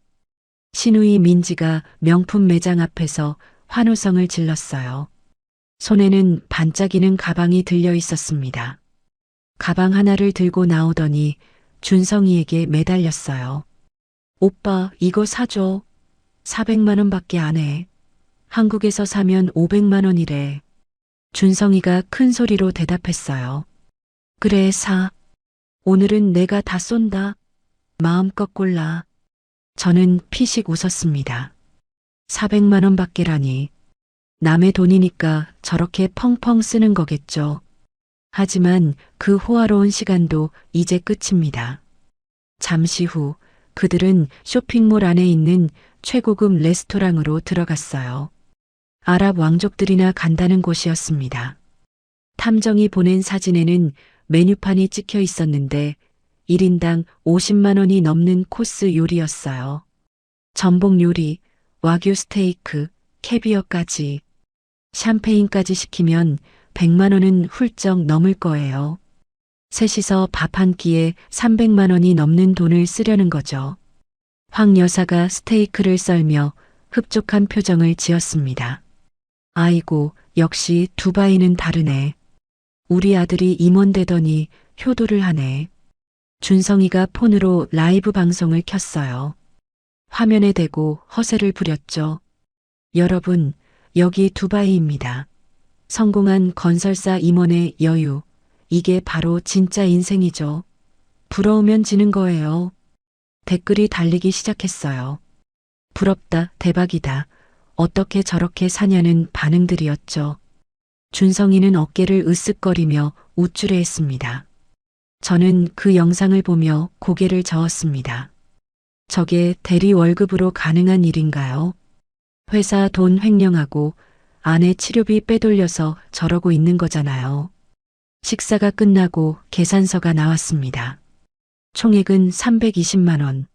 B: 신우이 민지가 명품 매장 앞에서 환호성을 질렀어요. 손에는 반짝이는 가방이 들려 있었습니다. 가방 하나를 들고 나오더니 준성이에게 매달렸어요. 오빠, 이거 사줘. 400만 원밖에 안 해. 한국에서 사면 500만 원이래. 준성이가 큰 소리로 대답했어요. 그래, 사. 오늘은 내가 다 쏜다. 마음껏 골라. 저는 피식 웃었습니다. 400만 원밖에라니. 남의 돈이니까 저렇게 펑펑 쓰는 거겠죠. 하지만 그 호화로운 시간도 이제 끝입니다. 잠시 후 그들은 쇼핑몰 안에 있는 최고급 레스토랑으로 들어갔어요. 아랍 왕족들이나 간다는 곳이었습니다. 탐정이 보낸 사진에는 메뉴판이 찍혀 있었는데 1인당 50만 원이 넘는 코스 요리였어요. 전복 요리, 와규 스테이크, 캐비어까지. 샴페인까지 시키면 100만 원은 훌쩍 넘을 거예요. 셋이서 밥 한 끼에 300만 원이 넘는 돈을 쓰려는 거죠. 황 여사가 스테이크를 썰며 흡족한 표정을 지었습니다. 아이고, 역시 두바이는 다르네. 우리 아들이 임원되더니 효도를 하네. 준성이가 폰으로 라이브 방송을 켰어요. 화면에 대고 허세를 부렸죠. 여러분, 여기 두바이입니다. 성공한 건설사 임원의 여유. 이게 바로 진짜 인생이죠. 부러우면 지는 거예요. 댓글이 달리기 시작했어요. 부럽다, 대박이다. 어떻게 저렇게 사냐는 반응들이었죠. 준성이는 어깨를 으쓱거리며 우쭐해했습니다. 저는 그 영상을 보며 고개를 저었습니다. 저게 대리 월급으로 가능한 일인가요? 회사 돈 횡령하고 아내 치료비 빼돌려서 저러고 있는 거잖아요. 식사가 끝나고 계산서가 나왔습니다. 총액은 320만 원.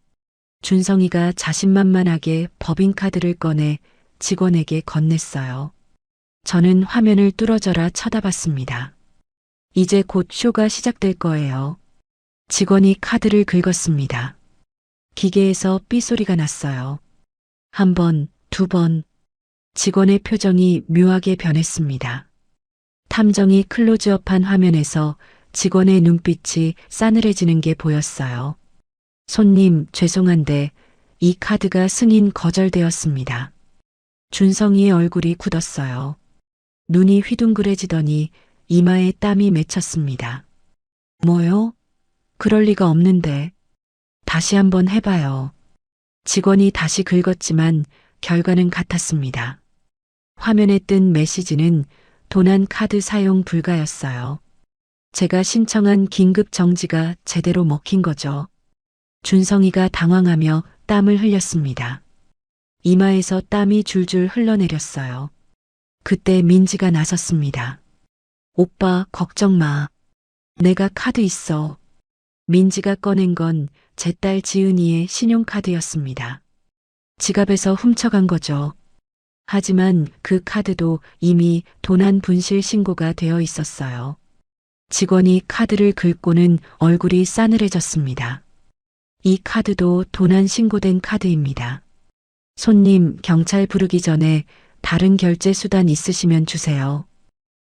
B: 준성이가 자신만만하게 법인카드를 꺼내 직원에게 건넸어요. 저는 화면을 뚫어져라 쳐다봤습니다. 이제 곧 쇼가 시작될 거예요. 직원이 카드를 긁었습니다. 기계에서 삐소리가 났어요. 한 번, 두 번. 직원의 표정이 묘하게 변했습니다. 탐정이 클로즈업한 화면에서 직원의 눈빛이 싸늘해지는 게 보였어요. 손님, 죄송한데 이 카드가 승인 거절되었습니다. 준성이의 얼굴이 굳었어요. 눈이 휘둥그레지더니 이마에 땀이 맺혔습니다. 뭐요? 그럴 리가 없는데. 다시 한번 해봐요. 직원이 다시 긁었지만 결과는 같았습니다. 화면에 뜬 메시지는 도난 카드 사용 불가였어요. 제가 신청한 긴급 정지가 제대로 먹힌 거죠. 준성이가 당황하며 땀을 흘렸습니다. 이마에서 땀이 줄줄 흘러내렸어요. 그때 민지가 나섰습니다. 오빠, 걱정 마. 내가 카드 있어. 민지가 꺼낸 건 제 딸 지은이의 신용카드였습니다. 지갑에서 훔쳐간 거죠. 하지만 그 카드도 이미 도난 분실 신고가 되어 있었어요. 직원이 카드를 긁고는 얼굴이 싸늘해졌습니다. 이 카드도 도난 신고된 카드입니다. 손님, 경찰 부르기 전에 다른 결제 수단 있으시면 주세요.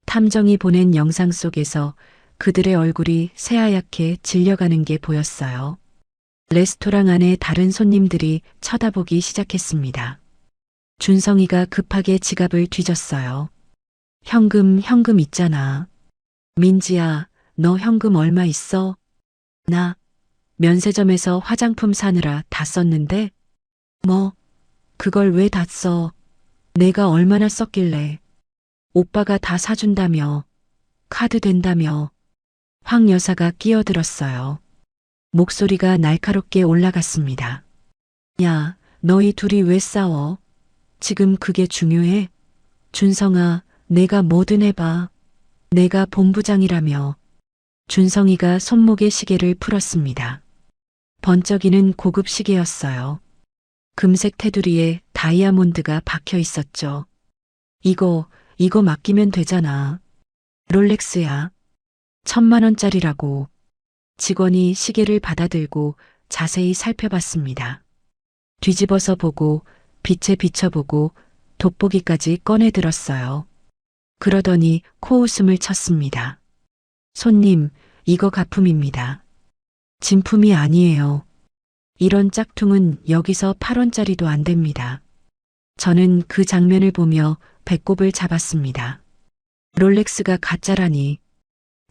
B: 탐정이 보낸 영상 속에서 그들의 얼굴이 새하얗게 질려가는 게 보였어요. 레스토랑 안에 다른 손님들이 쳐다보기 시작했습니다. 준성이가 급하게 지갑을 뒤졌어요. 현금 있잖아. 민지야, 너 현금 얼마 있어? 나 면세점에서 화장품 사느라 다 썼는데? 뭐, 그걸 왜 다 써? 내가 얼마나 썼길래? 오빠가 다 사준다며. 카드 된다며. 황 여사가 끼어들었어요. 목소리가 날카롭게 올라갔습니다. 야, 너희 둘이 왜 싸워? 지금 그게 중요해? 준성아, 내가 뭐든 해봐. 내가 본부장이라며. 준성이가 손목에 시계를 풀었습니다. 번쩍이는 고급 시계였어요. 금색 테두리에 다이아몬드가 박혀 있었죠. 이거 맡기면 되잖아. 롤렉스야. 1,000만 원짜리라고. 직원이 시계를 받아들고 자세히 살펴봤습니다. 뒤집어서 보고 빛에 비춰보고 돋보기까지 꺼내 들었어요. 그러더니 코웃음을 쳤습니다. 손님, 이거 가품입니다. 진품이 아니에요. 이런 짝퉁은 여기서 8원짜리도 안 됩니다. 저는 그 장면을 보며 배꼽을 잡았습니다. 롤렉스가 가짜라니.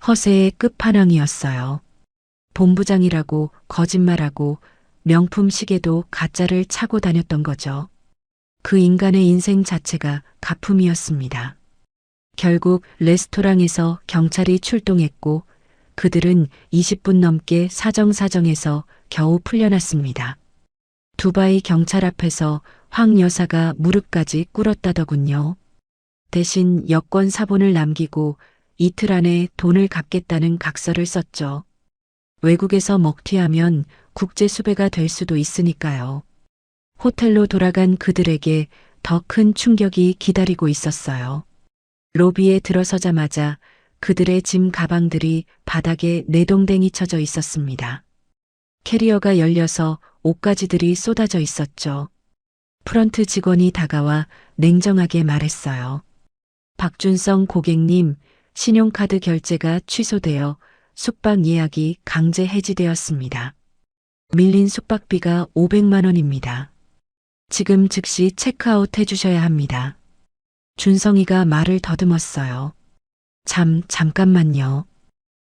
B: 허세의 끝판왕이었어요. 본부장이라고 거짓말하고 명품 시계도 가짜를 차고 다녔던 거죠. 그 인간의 인생 자체가 가품이었습니다. 결국 레스토랑에서 경찰이 출동했고 그들은 20분 넘게 사정사정해서 겨우 풀려났습니다. 두바이 경찰 앞에서 황 여사가 무릎까지 꿇었다더군요. 대신 여권 사본을 남기고 이틀 안에 돈을 갚겠다는 각서를 썼죠. 외국에서 먹튀하면 국제 수배가 될 수도 있으니까요. 호텔로 돌아간 그들에게 더 큰 충격이 기다리고 있었어요. 로비에 들어서자마자 그들의 짐 가방들이 바닥에 내동댕이 쳐져 있었습니다. 캐리어가 열려서 옷가지들이 쏟아져 있었죠. 프런트 직원이 다가와 냉정하게 말했어요. 박준성 고객님, 신용카드 결제가 취소되어 숙박 예약이 강제 해지되었습니다. 밀린 숙박비가 500만 원입니다. 지금 즉시 체크아웃 해주셔야 합니다. 준성이가 말을 더듬었어요. 잠깐만요.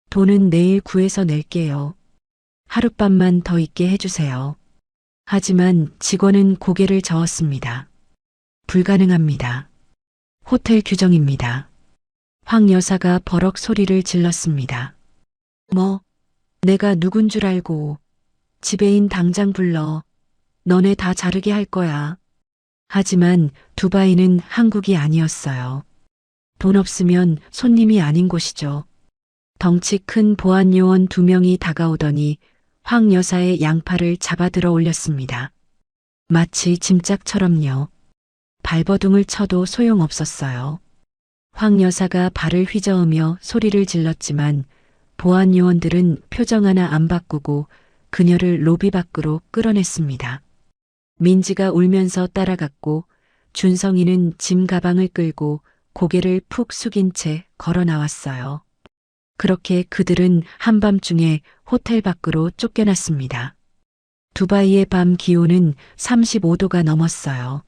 B: 돈은 내일 구해서 낼게요. 하룻밤만 더 있게 해주세요. 하지만 직원은 고개를 저었습니다. 불가능합니다. 호텔 규정입니다. 황 여사가 버럭 소리를 질렀습니다. 뭐, 내가 누군 줄 알고. 지배인 당장 불러. 너네 다 자르게 할 거야. 하지만 두바이는 한국이 아니었어요. 돈 없으면 손님이 아닌 곳이죠. 덩치 큰 보안 요원 2명이 다가오더니 황 여사의 양팔을 잡아들어 올렸습니다. 마치 짐짝처럼요. 발버둥을 쳐도 소용없었어요. 황 여사가 발을 휘저으며 소리를 질렀지만 보안 요원들은 표정 하나 안 바꾸고 그녀를 로비 밖으로 끌어냈습니다. 민지가 울면서 따라갔고 준성이는 짐 가방을 끌고 고개를 푹 숙인 채 걸어 나왔어요. 그렇게 그들은 한밤중에 호텔 밖으로 쫓겨났습니다. 두바이의 밤 기온은 35도가 넘었어요.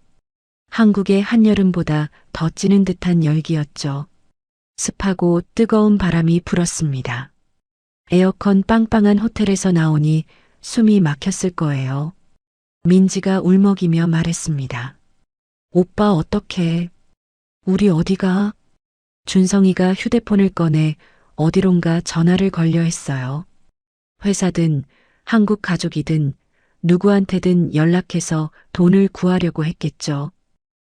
B: 한국의 한여름보다 더 찌는 듯한 열기였죠. 습하고 뜨거운 바람이 불었습니다. 에어컨 빵빵한 호텔에서 나오니 숨이 막혔을 거예요. 민지가 울먹이며 말했습니다. 오빠 어떡해? 우리 어디가? 준성이가 휴대폰을 꺼내 어디론가 전화를 걸려 했어요. 회사든 한국 가족이든 누구한테든 연락해서 돈을 구하려고 했겠죠.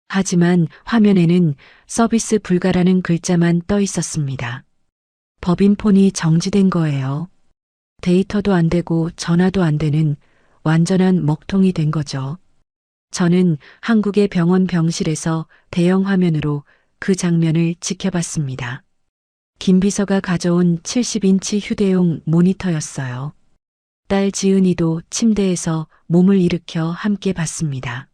B: 하지만 화면에는 서비스 불가라는 글자만 떠 있었습니다. 법인폰이 정지된 거예요. 데이터도 안 되고 전화도 안 되는 완전한 먹통이 된 거죠. 저는 한국의 병원 병실에서 대형 화면으로 그 장면을 지켜봤습니다. 김 비서가 가져온 70인치 휴대용 모니터였어요. 딸 지은이도 침대에서 몸을 일으켜 함께 봤습니다.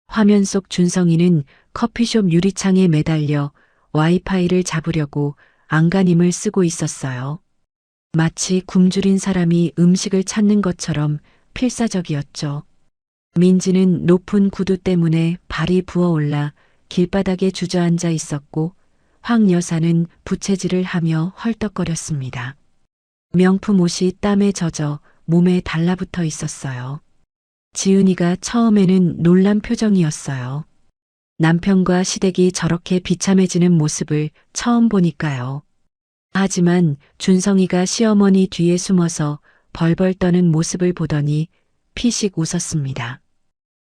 B: 화면 속 준성이는 커피숍 유리창에 매달려 와이파이를 잡으려고 안간힘을 쓰고 있었어요. 마치 굶주린 사람이 음식을 찾는 것처럼 필사적이었죠. 민지는 높은 구두 때문에 발이 부어올라 길바닥에 주저앉아 있었고 황 여사는 부채질을 하며 헐떡거렸습니다. 명품 옷이 땀에 젖어 몸에 달라붙어 있었어요. 지은이가 처음에는 놀란 표정이었어요. 남편과 시댁이 저렇게 비참해지는 모습을 처음 보니까요. 하지만 준성이가 시어머니 뒤에 숨어서 벌벌 떠는 모습을 보더니 피식 웃었습니다.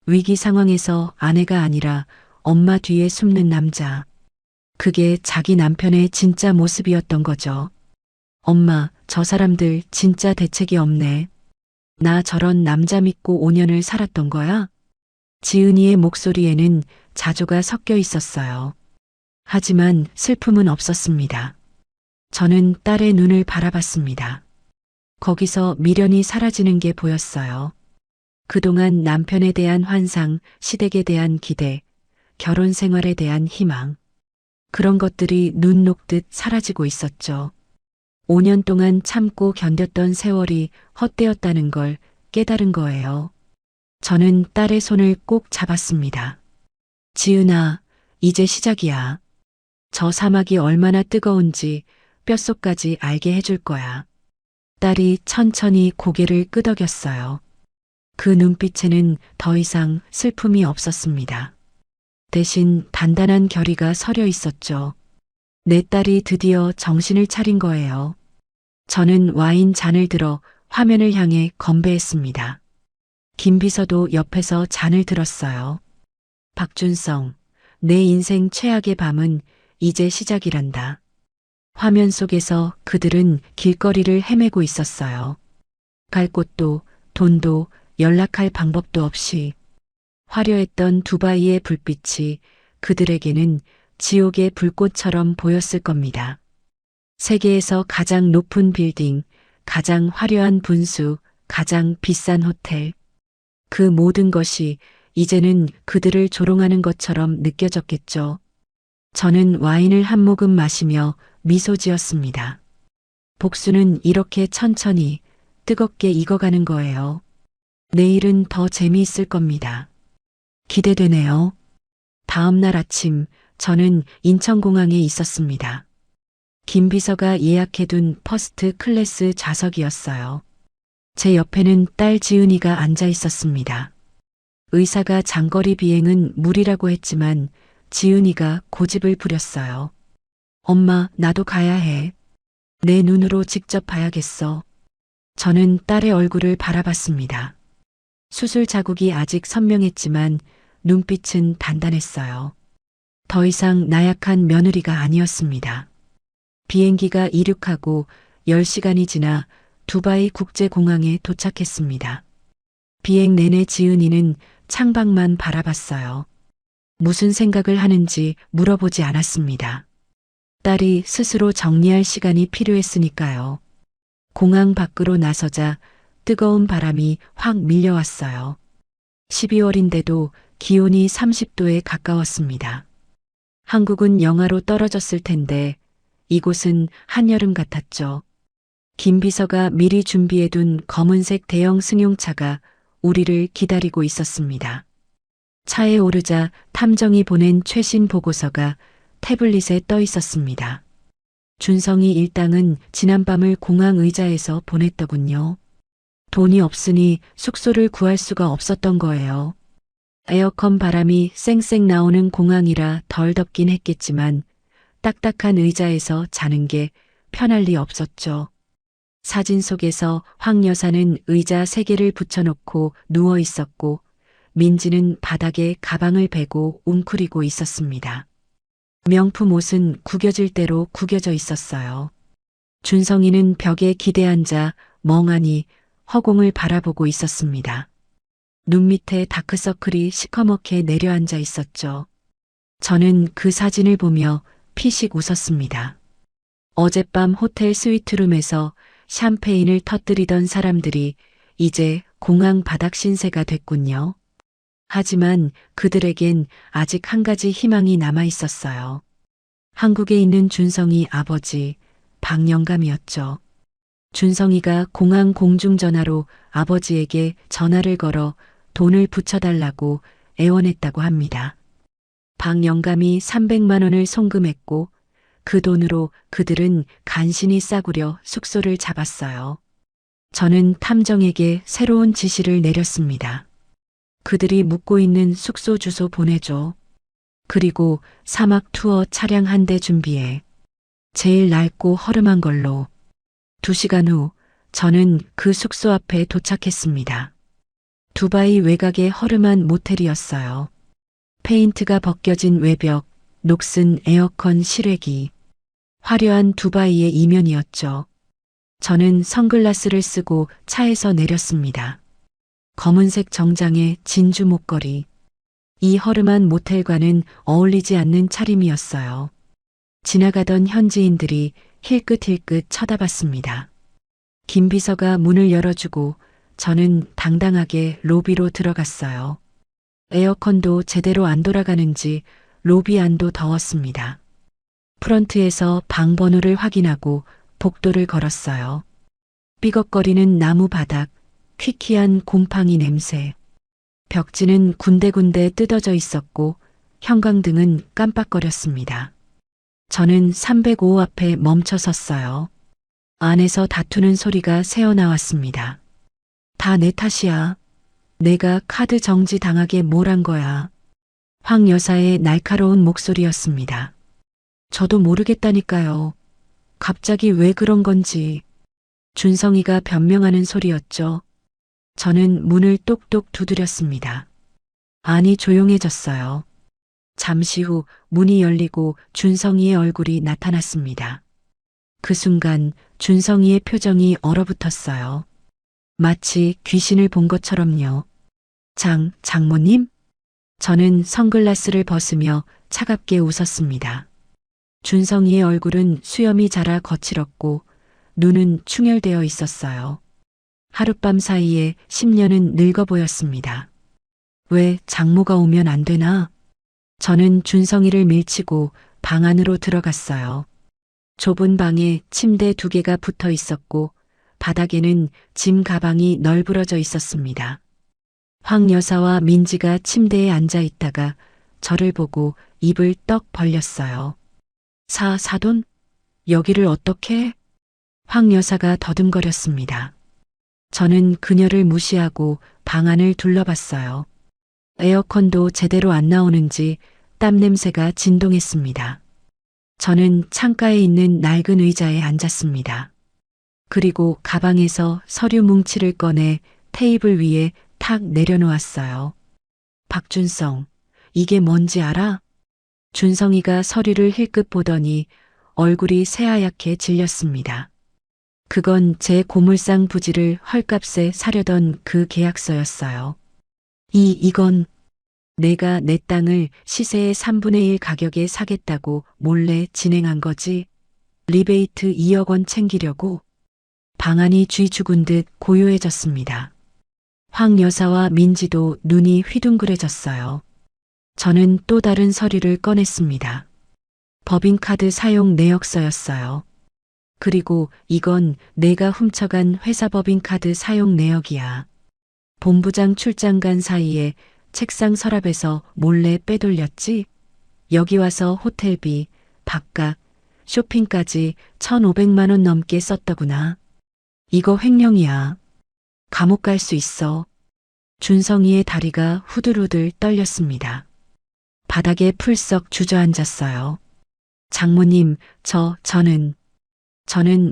B: 위기 상황에서 아내가 아니라 엄마 뒤에 숨는 남자. 그게 자기 남편의 진짜 모습이었던 거죠. 엄마, 저 사람들 진짜 대책이 없네. 나 저런 남자 믿고 5년을 살았던 거야? 지은이의 목소리에는 자조가 섞여 있었어요. 하지만 슬픔은 없었습니다. 저는 딸의 눈을 바라봤습니다. 거기서 미련이 사라지는 게 보였어요. 그동안 남편에 대한 환상, 시댁에 대한 기대, 결혼 생활에 대한 희망. 그런 것들이 눈 녹듯 사라지고 있었죠. 5년 동안 참고 견뎠던 세월이 헛되었다는 걸 깨달은 거예요. 저는 딸의 손을 꼭 잡았습니다. 지은아, 이제 시작이야. 저 사막이 얼마나 뜨거운지 뼛속까지 알게 해줄 거야. 딸이 천천히 고개를 끄덕였어요. 그 눈빛에는 더 이상 슬픔이 없었습니다. 대신 단단한 결의가 서려 있었죠. 내 딸이 드디어 정신을 차린 거예요. 저는 와인 잔을 들어 화면을 향해 건배했습니다. 김 비서도 옆에서 잔을 들었어요. 박준성, 내 인생 최악의 밤은 이제 시작이란다. 화면 속에서 그들은 길거리를 헤매고 있었어요. 갈 곳도 돈도 연락할 방법도 없이 화려했던 두바이의 불빛이 그들에게는 지옥의 불꽃처럼 보였을 겁니다. 세계에서 가장 높은 빌딩, 가장 화려한 분수, 가장 비싼 호텔. 그 모든 것이 이제는 그들을 조롱하는 것처럼 느껴졌겠죠. 저는 와인을 한 모금 마시며 미소 지었습니다. 복수는 이렇게 천천히 뜨겁게 익어가는 거예요. 내일은 더 재미있을 겁니다. 기대되네요. 다음 날 아침 저는 인천공항에 있었습니다. 김 비서가 예약해둔 퍼스트 클래스 좌석이었어요. 제 옆에는 딸 지은이가 앉아 있었습니다. 의사가 장거리 비행은 무리라고 했지만 지은이가 고집을 부렸어요. 엄마, 나도 가야 해. 내 눈으로 직접 봐야겠어. 저는 딸의 얼굴을 바라봤습니다. 수술 자국이 아직 선명했지만 눈빛은 단단했어요. 더 이상 나약한 며느리가 아니었습니다. 비행기가 이륙하고 10시간이 지나 두바이 국제공항에 도착했습니다. 비행 내내 지은이는 창밖만 바라봤어요. 무슨 생각을 하는지 물어보지 않았습니다. 딸이 스스로 정리할 시간이 필요했으니까요. 공항 밖으로 나서자 뜨거운 바람이 확 밀려왔어요. 12월인데도 기온이 30도에 가까웠습니다. 한국은 영하로 떨어졌을 텐데 이곳은 한여름 같았죠. 김 비서가 미리 준비해둔 검은색 대형 승용차가 우리를 기다리고 있었습니다. 차에 오르자 탐정이 보낸 최신 보고서가 태블릿에 떠 있었습니다. 준성이 일당은 지난밤을 공항 의자에서 보냈더군요. 돈이 없으니 숙소를 구할 수가 없었던 거예요. 에어컨 바람이 쌩쌩 나오는 공항이라 덜 덥긴 했겠지만 딱딱한 의자에서 자는 게 편할 리 없었죠. 사진 속에서 황 여사는 의자 3개를 붙여놓고 누워 있었고 민지는 바닥에 가방을 베고 웅크리고 있었습니다. 명품 옷은 구겨질 대로 구겨져 있었어요. 준성이는 벽에 기대 앉아 멍하니 허공을 바라보고 있었습니다. 눈 밑에 다크서클이 시커멓게 내려앉아 있었죠. 저는 그 사진을 보며 피식 웃었습니다. 어젯밤 호텔 스위트룸에서 샴페인을 터뜨리던 사람들이 이제 공항 바닥 신세가 됐군요. 하지만 그들에겐 아직 한 가지 희망이 남아 있었어요. 한국에 있는 준성이 아버지, 박영감이었죠. 준성이가 공항 공중전화로 아버지에게 전화를 걸어 돈을 붙여달라고 애원했다고 합니다. 박영감이 300만 원을 송금했고 그 돈으로 그들은 간신히 싸구려 숙소를 잡았어요. 저는 탐정에게 새로운 지시를 내렸습니다. 그들이 묵고 있는 숙소 주소 보내줘. 그리고 사막 투어 차량 한 대 준비해. 제일 낡고 허름한 걸로. 2시간 후 저는 그 숙소 앞에 도착했습니다. 두바이 외곽의 허름한 모텔이었어요. 페인트가 벗겨진 외벽, 녹슨 에어컨 실외기. 화려한 두바이의 이면이었죠. 저는 선글라스를 쓰고 차에서 내렸습니다. 검은색 정장에 진주 목걸이. 이 허름한 모텔과는 어울리지 않는 차림이었어요. 지나가던 현지인들이 힐끗힐끗 쳐다봤습니다. 김 비서가 문을 열어주고 저는 당당하게 로비로 들어갔어요. 에어컨도 제대로 안 돌아가는지 로비 안도 더웠습니다. 프런트에서 방 번호를 확인하고 복도를 걸었어요. 삐걱거리는 나무 바닥, 퀴퀴한 곰팡이 냄새. 벽지는 군데군데 뜯어져 있었고 형광등은 깜빡거렸습니다. 저는 305 앞에 멈춰 섰어요. 안에서 다투는 소리가 새어나왔습니다. 다 내 탓이야. 내가 카드 정지 당하게 뭘 한 거야. 황 여사의 날카로운 목소리였습니다. 저도 모르겠다니까요. 갑자기 왜 그런 건지. 준성이가 변명하는 소리였죠. 저는 문을 똑똑 두드렸습니다. 안이 조용해졌어요. 잠시 후 문이 열리고 준성이의 얼굴이 나타났습니다. 그 순간 준성이의 표정이 얼어붙었어요. 마치 귀신을 본 것처럼요. 장모님? 저는 선글라스를 벗으며 차갑게 웃었습니다. 준성이의 얼굴은 수염이 자라 거칠었고 눈은 충혈되어 있었어요. 하룻밤 사이에 10년은 늙어 보였습니다. 왜 장모가 오면 안 되나? 저는 준성이를 밀치고 방 안으로 들어갔어요. 좁은 방에 침대 2개가 붙어 있었고 바닥에는 짐 가방이 널브러져 있었습니다. 황 여사와 민지가 침대에 앉아 있다가 저를 보고 입을 떡 벌렸어요. 사돈? 여기를 어떻게? 황 여사가 더듬거렸습니다. 저는 그녀를 무시하고 방 안을 둘러봤어요. 에어컨도 제대로 안 나오는지 땀 냄새가 진동했습니다. 저는 창가에 있는 낡은 의자에 앉았습니다. 그리고 가방에서 서류 뭉치를 꺼내 테이블 위에 탁 내려놓았어요. 박준성, 이게 뭔지 알아? 준성이가 서류를 힐끗 보더니 얼굴이 새하얗게 질렸습니다. 그건 제 고물상 부지를 헐값에 사려던 그 계약서였어요. 이건 내가 내 땅을 시세의 3분의 1 가격에 사겠다고 몰래 진행한 거지. 리베이트 2억 원 챙기려고. 방안이 쥐 죽은 듯 고요해졌습니다. 황 여사와 민지도 눈이 휘둥그레졌어요. 저는 또 다른 서류를 꺼냈습니다. 법인카드 사용 내역서였어요. 그리고 이건 내가 훔쳐간 회사 법인카드 사용 내역이야. 본부장 출장 간 사이에 책상 서랍에서 몰래 빼돌렸지? 여기 와서 호텔비, 밥값, 쇼핑까지 1,500만 원 넘게 썼더구나. 이거 횡령이야. 감옥 갈 수 있어. 준성이의 다리가 후들후들 떨렸습니다. 바닥에 풀썩 주저앉았어요. 장모님, 저는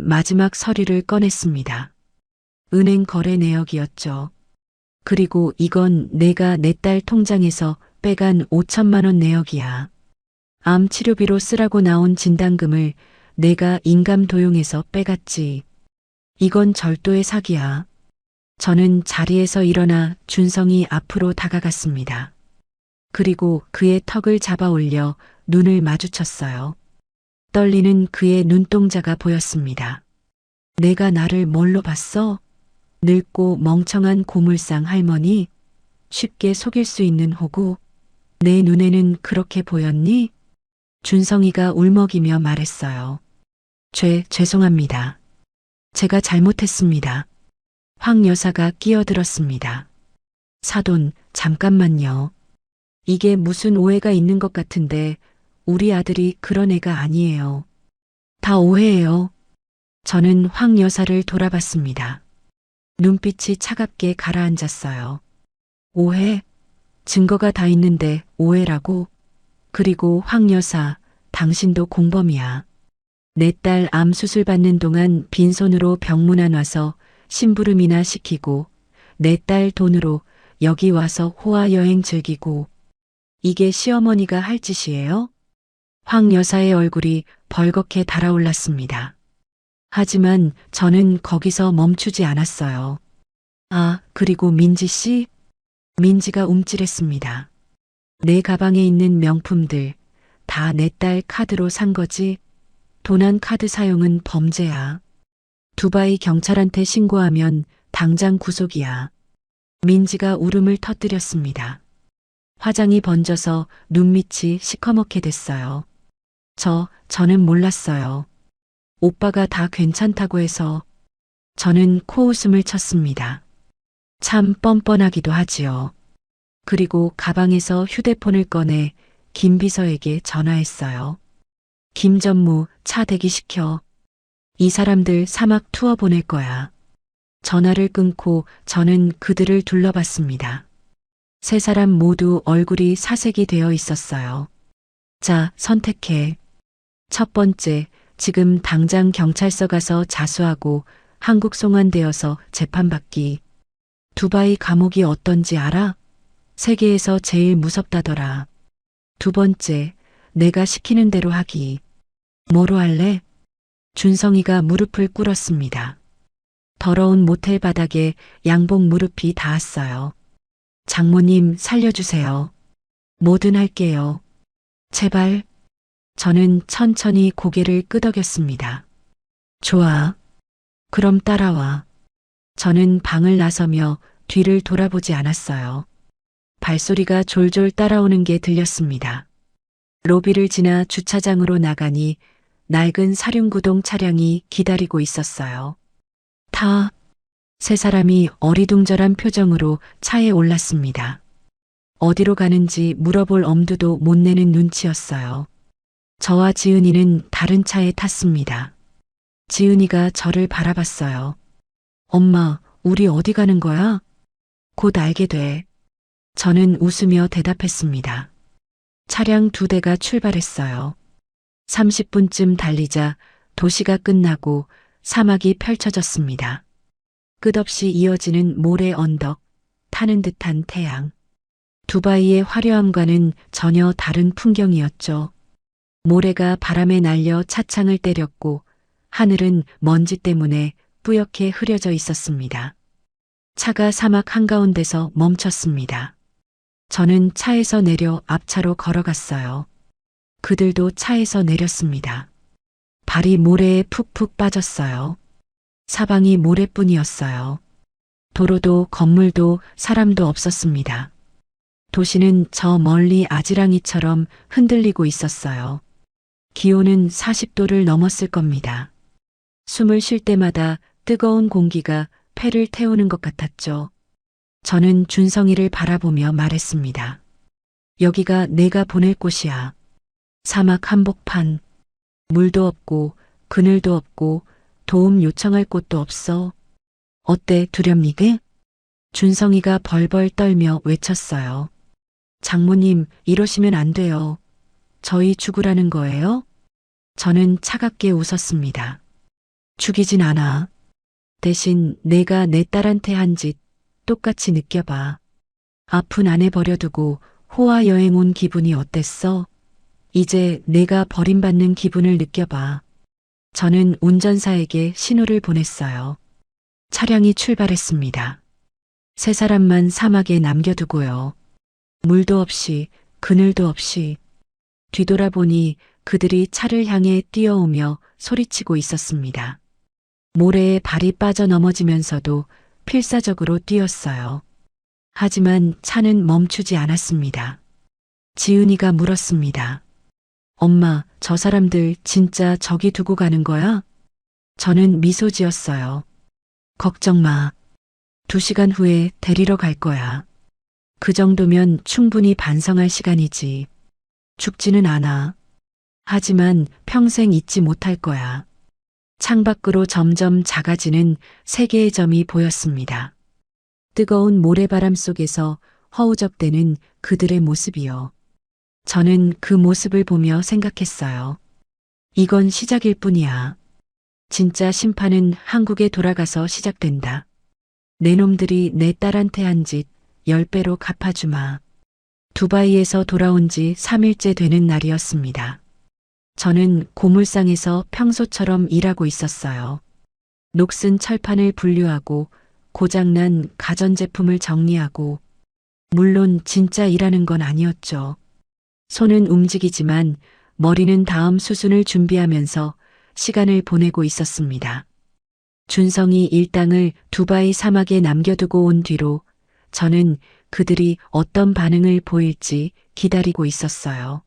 B: 마지막 서류를 꺼냈습니다. 은행 거래 내역이었죠. 그리고 이건 내가 내 딸 통장에서 빼간 5천만 원 내역이야. 암 치료비로 쓰라고 나온 진단금을 내가 인감 도용해서 빼갔지. 이건 절도의 사기야. 저는 자리에서 일어나 준성이 앞으로 다가갔습니다. 그리고 그의 턱을 잡아 올려 눈을 마주쳤어요. 떨리는 그의 눈동자가 보였습니다. 내가 나를 뭘로 봤어? 늙고 멍청한 고물상 할머니? 쉽게 속일 수 있는 호구? 내 눈에는 그렇게 보였니? 준성이가 울먹이며 말했어요. 죄송합니다. 제가 잘못했습니다. 황 여사가 끼어들었습니다. 사돈, 잠깐만요. 이게 무슨 오해가 있는 것 같은데 우리 아들이 그런 애가 아니에요. 다 오해예요. 저는 황 여사를 돌아봤습니다. 눈빛이 차갑게 가라앉았어요. 오해? 증거가 다 있는데 오해라고? 그리고 황 여사, 당신도 공범이야. 내 딸 암 수술 받는 동안 빈손으로 병문안 와서 심부름이나 시키고 내 딸 돈으로 여기 와서 호화 여행 즐기고 이게 시어머니가 할 짓이에요? 황 여사의 얼굴이 벌겋게 달아올랐습니다. 하지만 저는 거기서 멈추지 않았어요. 아, 그리고 민지 씨? 민지가 움찔했습니다. 내 가방에 있는 명품들 다 내 딸 카드로 산 거지? 도난 카드 사용은 범죄야. 두바이 경찰한테 신고하면 당장 구속이야. 민지가 울음을 터뜨렸습니다. 화장이 번져서 눈밑이 시커멓게 됐어요. 저는 몰랐어요. 오빠가 다 괜찮다고 해서 저는 코웃음을 쳤습니다. 참 뻔뻔하기도 하지요. 그리고 가방에서 휴대폰을 꺼내 김 비서에게 전화했어요. 김 전무, 차 대기시켜. 이 사람들 사막 투어 보낼 거야. 전화를 끊고 저는 그들을 둘러봤습니다. 세 사람 모두 얼굴이 사색이 되어 있었어요. 자, 선택해. 첫 번째, 지금 당장 경찰서 가서 자수하고 한국 송환되어서 재판받기. 두바이 감옥이 어떤지 알아? 세계에서 제일 무섭다더라. 두 번째, 내가 시키는 대로 하기. 뭐로 할래? 준성이가 무릎을 꿇었습니다. 더러운 모텔 바닥에 양복 무릎이 닿았어요. 장모님 살려주세요. 뭐든 할게요. 제발. 저는 천천히 고개를 끄덕였습니다. 좋아. 그럼 따라와. 저는 방을 나서며 뒤를 돌아보지 않았어요. 발소리가 졸졸 따라오는 게 들렸습니다. 로비를 지나 주차장으로 나가니 낡은 사륜구동 차량이 기다리고 있었어요. 세 사람이 어리둥절한 표정으로 차에 올랐습니다. 어디로 가는지 물어볼 엄두도 못 내는 눈치였어요. 저와 지은이는 다른 차에 탔습니다. 지은이가 저를 바라봤어요. 엄마, 우리 어디 가는 거야? 곧 알게 돼. 저는 웃으며 대답했습니다. 차량 2대가 출발했어요. 30분쯤 달리자 도시가 끝나고 사막이 펼쳐졌습니다. 끝없이 이어지는 모래 언덕, 타는 듯한 태양. 두바이의 화려함과는 전혀 다른 풍경이었죠. 모래가 바람에 날려 차창을 때렸고 하늘은 먼지 때문에 뿌옇게 흐려져 있었습니다. 차가 사막 한가운데서 멈췄습니다. 저는 차에서 내려 앞차로 걸어갔어요. 그들도 차에서 내렸습니다. 발이 모래에 푹푹 빠졌어요. 사방이 모래뿐이었어요. 도로도 건물도 사람도 없었습니다. 도시는 저 멀리 아지랑이처럼 흔들리고 있었어요. 기온은 40도를 넘었을 겁니다. 숨을 쉴 때마다 뜨거운 공기가 폐를 태우는 것 같았죠. 저는 준성이를 바라보며 말했습니다. 여기가 내가 보낼 곳이야. 사막 한복판. 물도 없고 그늘도 없고 도움 요청할 곳도 없어. 어때 두렵니게? 준성이가 벌벌 떨며 외쳤어요. 장모님, 이러시면 안 돼요. 저희 죽으라는 거예요? 저는 차갑게 웃었습니다. 죽이진 않아. 대신 내가 내 딸한테 한 짓 똑같이 느껴봐. 아픈 아내 버려두고 호화 여행 온 기분이 어땠어? 이제 내가 버림받는 기분을 느껴봐. 저는 운전사에게 신호를 보냈어요. 차량이 출발했습니다. 세 사람만 사막에 남겨두고요. 물도 없이 그늘도 없이 뒤돌아보니 그들이 차를 향해 뛰어오며 소리치고 있었습니다. 모래에 발이 빠져 넘어지면서도 필사적으로 뛰었어요. 하지만 차는 멈추지 않았습니다. 지은이가 물었습니다. 엄마, 저 사람들 진짜 저기 두고 가는 거야? 저는 미소 지었어요. 걱정 마. 2시간 후에 데리러 갈 거야. 그 정도면 충분히 반성할 시간이지. 죽지는 않아. 하지만 평생 잊지 못할 거야. 창밖으로 점점 작아지는 세 개의 점이 보였습니다. 뜨거운 모래바람 속에서 허우적대는 그들의 모습이요. 저는 그 모습을 보며 생각했어요. 이건 시작일 뿐이야. 진짜 심판은 한국에 돌아가서 시작된다. 내 놈들이 내 딸한테 한 짓 10배로 갚아주마. 두바이에서 돌아온 지 3일째 되는 날이었습니다. 저는 고물상에서 평소처럼 일하고 있었어요. 녹슨 철판을 분류하고 고장난 가전제품을 정리하고, 물론 진짜 일하는 건 아니었죠. 손은 움직이지만 머리는 다음 수순을 준비하면서 시간을 보내고 있었습니다. 준성이 일당을 두바이 사막에 남겨두고 온 뒤로 저는 그들이 어떤 반응을 보일지 기다리고 있었어요.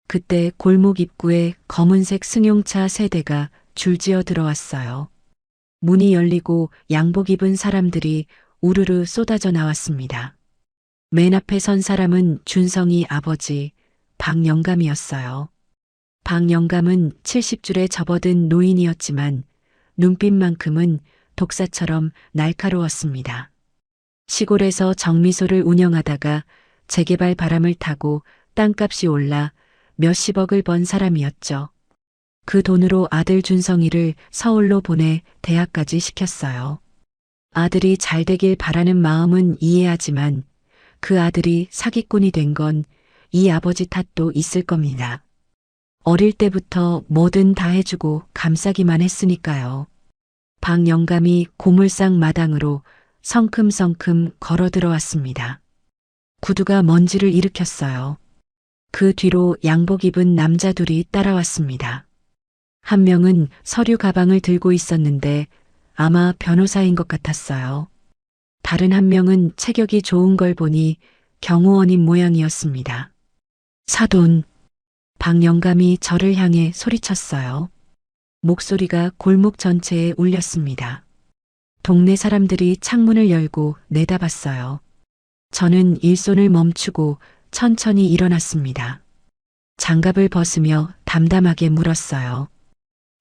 B: 그때 골목 입구에 검은색 승용차 3대가 줄지어 들어왔어요. 문이 열리고 양복 입은 사람들이 우르르 쏟아져 나왔습니다. 맨 앞에 선 사람은 준성이 아버지 박영감이었어요. 박영감은 70줄에 접어든 노인이었지만 눈빛만큼은 독사처럼 날카로웠습니다. 시골에서 정미소를 운영하다가 재개발 바람을 타고 땅값이 올라 몇십억을 번 사람이었죠. 그 돈으로 아들 준성이를 서울로 보내 대학까지 시켰어요. 아들이 잘 되길 바라는 마음은 이해하지만 그 아들이 사기꾼이 된 건 이 아버지 탓도 있을 겁니다. 어릴 때부터 뭐든 다 해주고 감싸기만 했으니까요. 박영감이 고물상 마당으로 성큼성큼 걸어 들어왔습니다. 구두가 먼지를 일으켰어요. 그 뒤로 양복 입은 남자 둘이 따라왔습니다. 한 명은 서류 가방을 들고 있었는데 아마 변호사인 것 같았어요. 다른 한 명은 체격이 좋은 걸 보니 경호원인 모양이었습니다. 사돈, 박영감이 저를 향해 소리쳤어요. 목소리가 골목 전체에 울렸습니다. 동네 사람들이 창문을 열고 내다봤어요. 저는 일손을 멈추고 천천히 일어났습니다. 장갑을 벗으며 담담하게 물었어요.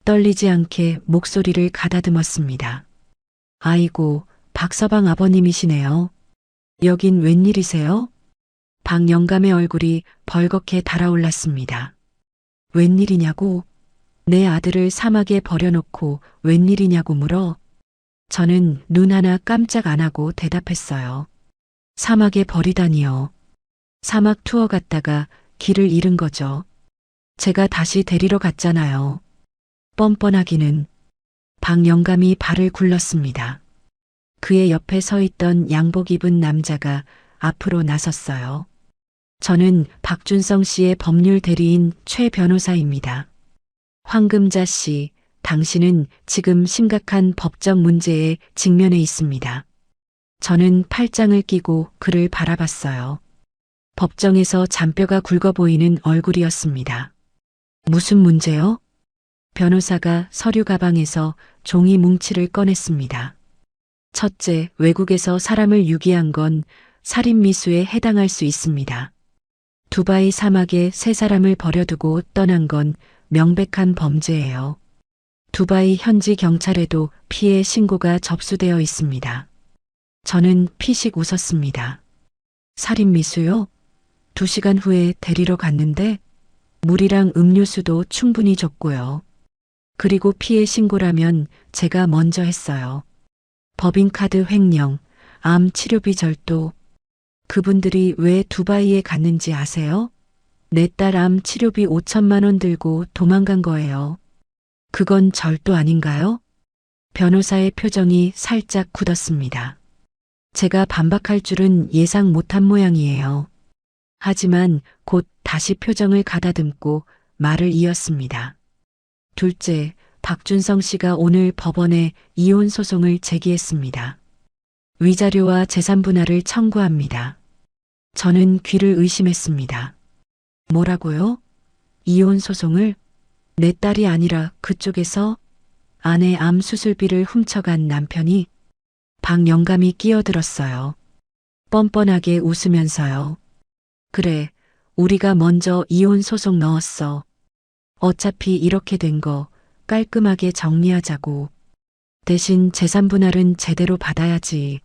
B: 떨리지 않게 목소리를 가다듬었습니다. 아이고, 박서방 아버님이시네요. 여긴 웬일이세요? 박영감의 얼굴이 벌겋게 달아올랐습니다. 웬일이냐고? 내 아들을 사막에 버려놓고 웬일이냐고 물어? 저는 눈 하나 깜짝 안 하고 대답했어요. 사막에 버리다니요. 사막 투어 갔다가 길을 잃은 거죠. 제가 다시 데리러 갔잖아요. 뻔뻔하기는. 박영감이 발을 굴렀습니다. 그의 옆에 서 있던 양복 입은 남자가 앞으로 나섰어요. 저는 박준성 씨의 법률 대리인 최 변호사입니다. 황금자 씨, 당신은 지금 심각한 법적 문제에 직면해 있습니다. 저는 팔짱을 끼고 그를 바라봤어요. 법정에서 잔뼈가 굵어 보이는 얼굴이었습니다. 무슨 문제요? 변호사가 서류 가방에서 종이 뭉치를 꺼냈습니다. 첫째, 외국에서 사람을 유기한 건 살인미수에 해당할 수 있습니다. 두바이 사막에 3사람을 버려두고 떠난 건 명백한 범죄예요. 두바이 현지 경찰에도 피해 신고가 접수되어 있습니다. 저는 피식 웃었습니다. 살인미수요? 2시간 후에 데리러 갔는데 물이랑 음료수도 충분히 줬고요. 그리고 피해 신고라면 제가 먼저 했어요. 법인카드 횡령, 암 치료비 절도. 그분들이 왜 두바이에 갔는지 아세요? 내 딸 암 치료비 5천만 원 들고 도망간 거예요. 그건 절도 아닌가요? 변호사의 표정이 살짝 굳었습니다. 제가 반박할 줄은 예상 못한 모양이에요. 하지만 곧 다시 표정을 가다듬고 말을 이었습니다. 둘째, 박준성 씨가 오늘 법원에 이혼 소송을 제기했습니다. 위자료와 재산 분할을 청구합니다. 저는 귀를 의심했습니다. 뭐라고요? 이혼 소송을? 내 딸이 아니라 그쪽에서? 아내 암 수술비를 훔쳐간 남편이? 박 영감이 끼어들었어요. 뻔뻔하게 웃으면서요. 그래, 우리가 먼저 이혼 소송 넣었어. 어차피 이렇게 된 거 깔끔하게 정리하자고. 대신 재산 분할은 제대로 받아야지.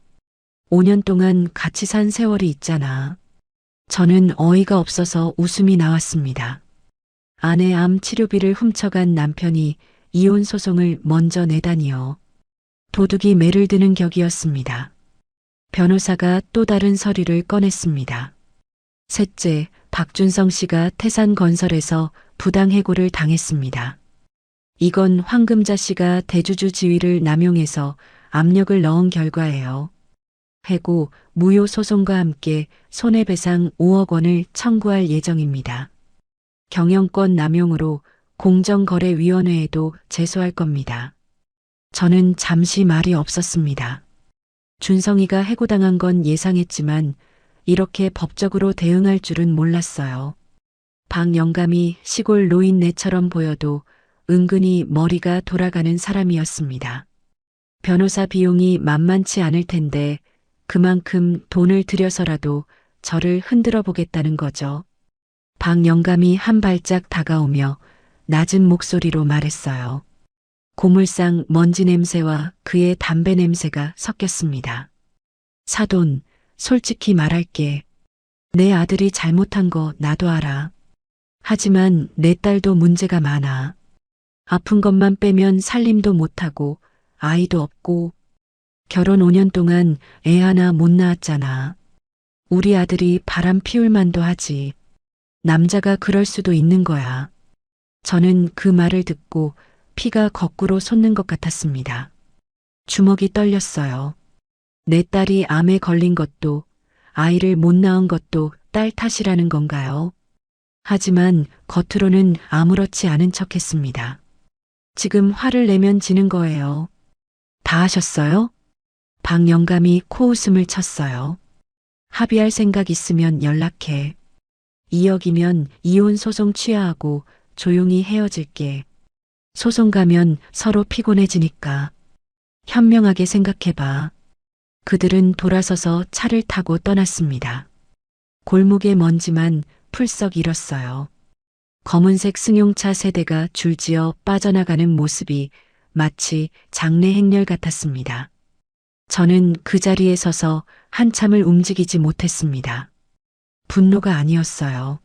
B: 5년 동안 같이 산 세월이 있잖아. 저는 어이가 없어서 웃음이 나왔습니다. 아내 암 치료비를 훔쳐간 남편이 이혼 소송을 먼저 내다니요. 도둑이 매를 드는 격이었습니다. 변호사가 또 다른 서류를 꺼냈습니다. 셋째, 박준성 씨가 태산건설에서 부당해고를 당했습니다. 이건 황금자 씨가 대주주 지위를 남용해서 압력을 넣은 결과예요. 해고, 무효 소송과 함께 손해배상 5억 원을 청구할 예정입니다. 경영권 남용으로 공정거래위원회에도 제소할 겁니다. 저는 잠시 말이 없었습니다. 준성이가 해고당한 건 예상했지만 이렇게 법적으로 대응할 줄은 몰랐어요. 박 영감이 시골 노인네처럼 보여도 은근히 머리가 돌아가는 사람이었습니다. 변호사 비용이 만만치 않을 텐데 그만큼 돈을 들여서라도 저를 흔들어 보겠다는 거죠. 박 영감이 한 발짝 다가오며 낮은 목소리로 말했어요. 고물상 먼지 냄새와 그의 담배 냄새가 섞였습니다. 사돈, 솔직히 말할게. 내 아들이 잘못한 거 나도 알아. 하지만 내 딸도 문제가 많아. 아픈 것만 빼면 살림도 못하고 아이도 없고 결혼 5년 동안 애 하나 못 낳았잖아. 우리 아들이 바람 피울 만도 하지. 남자가 그럴 수도 있는 거야. 저는 그 말을 듣고 피가 거꾸로 솟는 것 같았습니다. 주먹이 떨렸어요. 내 딸이 암에 걸린 것도 아이를 못 낳은 것도 딸 탓이라는 건가요? 하지만 겉으로는 아무렇지 않은 척했습니다. 지금 화를 내면 지는 거예요. 다 하셨어요? 박 영감이 코웃음을 쳤어요. 합의할 생각 있으면 연락해. 2억이면 이혼 소송 취하하고 조용히 헤어질게. 소송 가면 서로 피곤해지니까. 현명하게 생각해봐. 그들은 돌아서서 차를 타고 떠났습니다. 골목의 먼지만 풀썩 일었어요. 검은색 승용차 세대가 줄지어 빠져나가는 모습이 마치 장례 행렬 같았습니다. 저는 그 자리에 서서 한참을 움직이지 못했습니다. 분노가 아니었어요.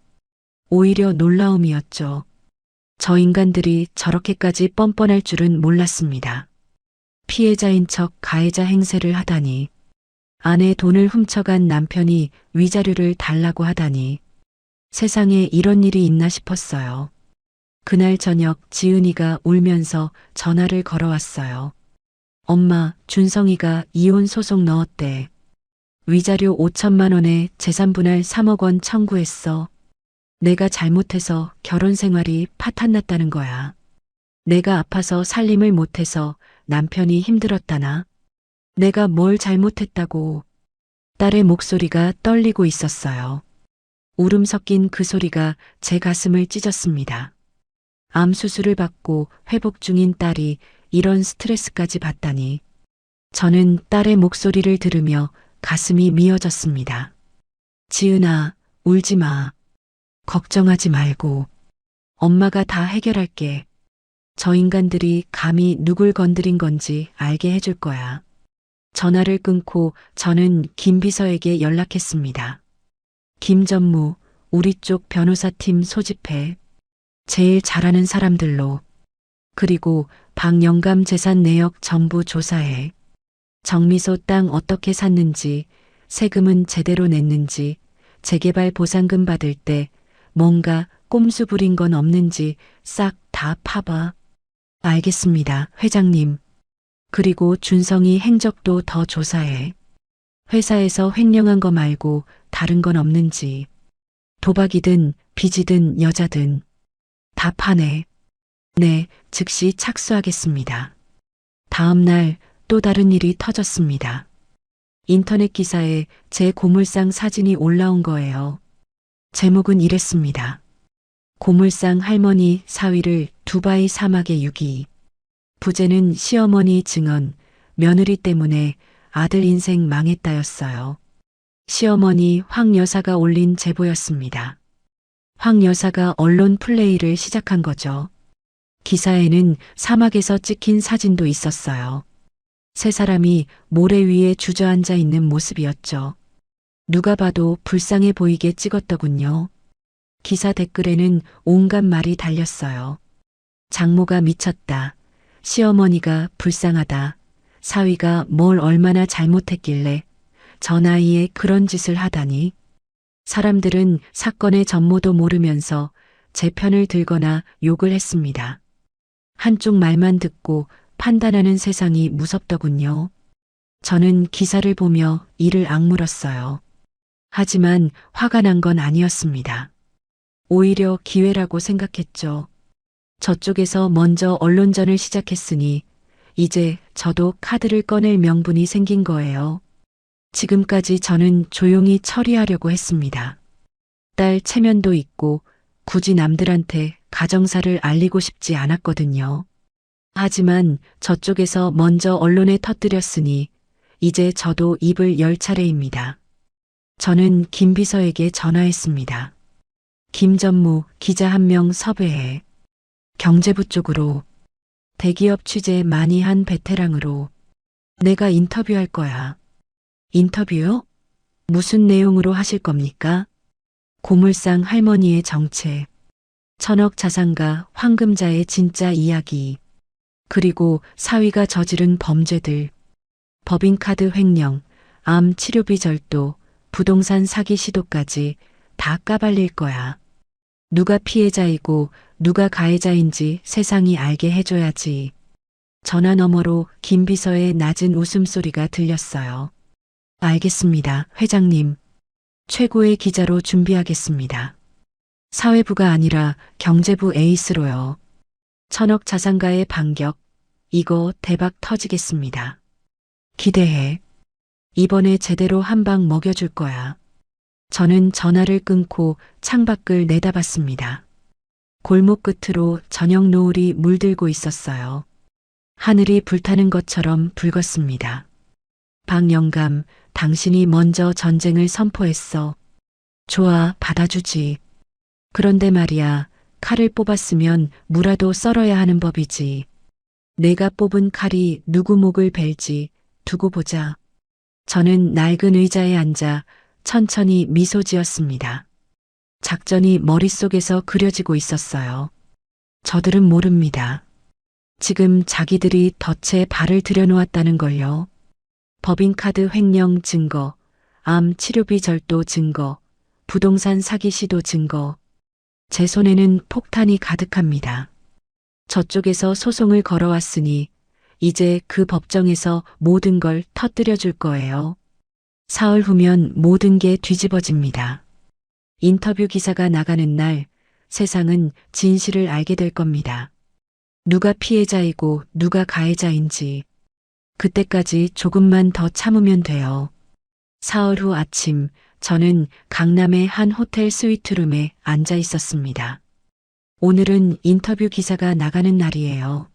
B: 오히려 놀라움이었죠. 저 인간들이 저렇게까지 뻔뻔할 줄은 몰랐습니다. 피해자인 척 가해자 행세를 하다니. 아내 돈을 훔쳐간 남편이 위자료를 달라고 하다니. 세상에 이런 일이 있나 싶었어요. 그날 저녁 지은이가 울면서 전화를 걸어왔어요. 엄마, 준성이가 이혼 소송 넣었대. 위자료 5천만 원에 재산분할 3억 원 청구했어. 내가 잘못해서 결혼 생활이 파탄났다는 거야. 내가 아파서 살림을 못해서 남편이 힘들었다나? 내가 뭘 잘못했다고. 딸의 목소리가 떨리고 있었어요. 울음 섞인 그 소리가 제 가슴을 찢었습니다. 암 수술을 받고 회복 중인 딸이 이런 스트레스까지 받다니. 저는 딸의 목소리를 들으며 가슴이 미어졌습니다. 지은아, 울지 마. 걱정하지 말고. 엄마가 다 해결할게. 저 인간들이 감히 누굴 건드린 건지 알게 해줄 거야. 전화를 끊고 저는 김 비서에게 연락했습니다. 김전무, 우리 쪽 변호사팀 소집해. 제일 잘하는 사람들로. 그리고 박영감 재산 내역 전부 조사해. 정미소 땅 어떻게 샀는지, 세금은 제대로 냈는지, 재개발 보상금 받을 때 뭔가 꼼수 부린 건 없는지 싹 다 파봐. 알겠습니다, 회장님. 그리고 준성이 행적도 더 조사해. 회사에서 횡령한 거 말고 다른 건 없는지. 도박이든 빚이든 여자든 다 파네. 네, 즉시 착수하겠습니다. 다음 날 또 다른 일이 터졌습니다. 인터넷 기사에 제 고물상 사진이 올라온 거예요. 제목은 이랬습니다. 고물상 할머니 사위를 두바이 사막에 유기. 부제는 시어머니 증언, 며느리 때문에 아들 인생 망했다였어요. 시어머니 황 여사가 올린 제보였습니다. 황 여사가 언론 플레이를 시작한 거죠. 기사에는 사막에서 찍힌 사진도 있었어요. 세 사람이 모래 위에 주저앉아 있는 모습이었죠. 누가 봐도 불쌍해 보이게 찍었더군요. 기사 댓글에는 온갖 말이 달렸어요. 장모가 미쳤다. 시어머니가 불쌍하다. 사위가 뭘 얼마나 잘못했길래 저 나이에 그런 짓을 하다니. 사람들은 사건의 전모도 모르면서 제 편을 들거나 욕을 했습니다. 한쪽 말만 듣고 판단하는 세상이 무섭더군요. 저는 기사를 보며 이를 악물었어요. 하지만 화가 난 건 아니었습니다. 오히려 기회라고 생각했죠. 저쪽에서 먼저 언론전을 시작했으니 이제 저도 카드를 꺼낼 명분이 생긴 거예요. 지금까지 저는 조용히 처리하려고 했습니다. 딸 체면도 있고 굳이 남들한테 가정사를 알리고 싶지 않았거든요. 하지만 저쪽에서 먼저 언론에 터뜨렸으니 이제 저도 입을 열 차례입니다. 저는 김 비서에게 전화했습니다. 김전무 기자 한 명 섭외해. 경제부 쪽으로. 대기업 취재 많이 한 베테랑으로. 내가 인터뷰할 거야. 인터뷰요? 무슨 내용으로 하실 겁니까? 고물상 할머니의 정체. 천억 자산가 황금자의 진짜 이야기. 그리고 사위가 저지른 범죄들. 법인카드 횡령, 암 치료비 절도, 부동산 사기 시도까지 다 까발릴 거야. 누가 피해자이고 누가 가해자인지 세상이 알게 해줘야지. 전화 너머로 김 비서의 낮은 웃음소리가 들렸어요. 알겠습니다, 회장님. 최고의 기자로 준비하겠습니다. 사회부가 아니라 경제부 에이스로요. 천억 자산가의 반격. 이거 대박 터지겠습니다. 기대해. 이번에 제대로 한 방 먹여줄 거야. 저는 전화를 끊고 창밖을 내다봤습니다. 골목 끝으로 저녁 노을이 물들고 있었어요. 하늘이 불타는 것처럼 붉었습니다. 박영감, 당신이 먼저 전쟁을 선포했어. 좋아, 받아주지. 그런데 말이야, 칼을 뽑았으면 무라도 썰어야 하는 법이지. 내가 뽑은 칼이 누구 목을 벨지 두고 보자. 저는 낡은 의자에 앉아 천천히 미소 지었습니다. 작전이 머릿속에서 그려지고 있었어요. 저들은 모릅니다. 지금 자기들이 덫에 발을 들여놓았다는 걸요. 법인카드 횡령 증거, 암 치료비 절도 증거, 부동산 사기 시도 증거. 제 손에는 폭탄이 가득합니다. 저쪽에서 소송을 걸어왔으니 이제 그 법정에서 모든 걸 터뜨려 줄 거예요. 사흘 후면 모든 게 뒤집어집니다. 인터뷰 기사가 나가는 날 세상은 진실을 알게 될 겁니다. 누가 피해자이고 누가 가해자인지. 그때까지 조금만 더 참으면 돼요. 사흘 후 아침 저는 강남의 한 호텔 스위트룸에 앉아 있었습니다. 오늘은 인터뷰 기사가 나가는 날이에요.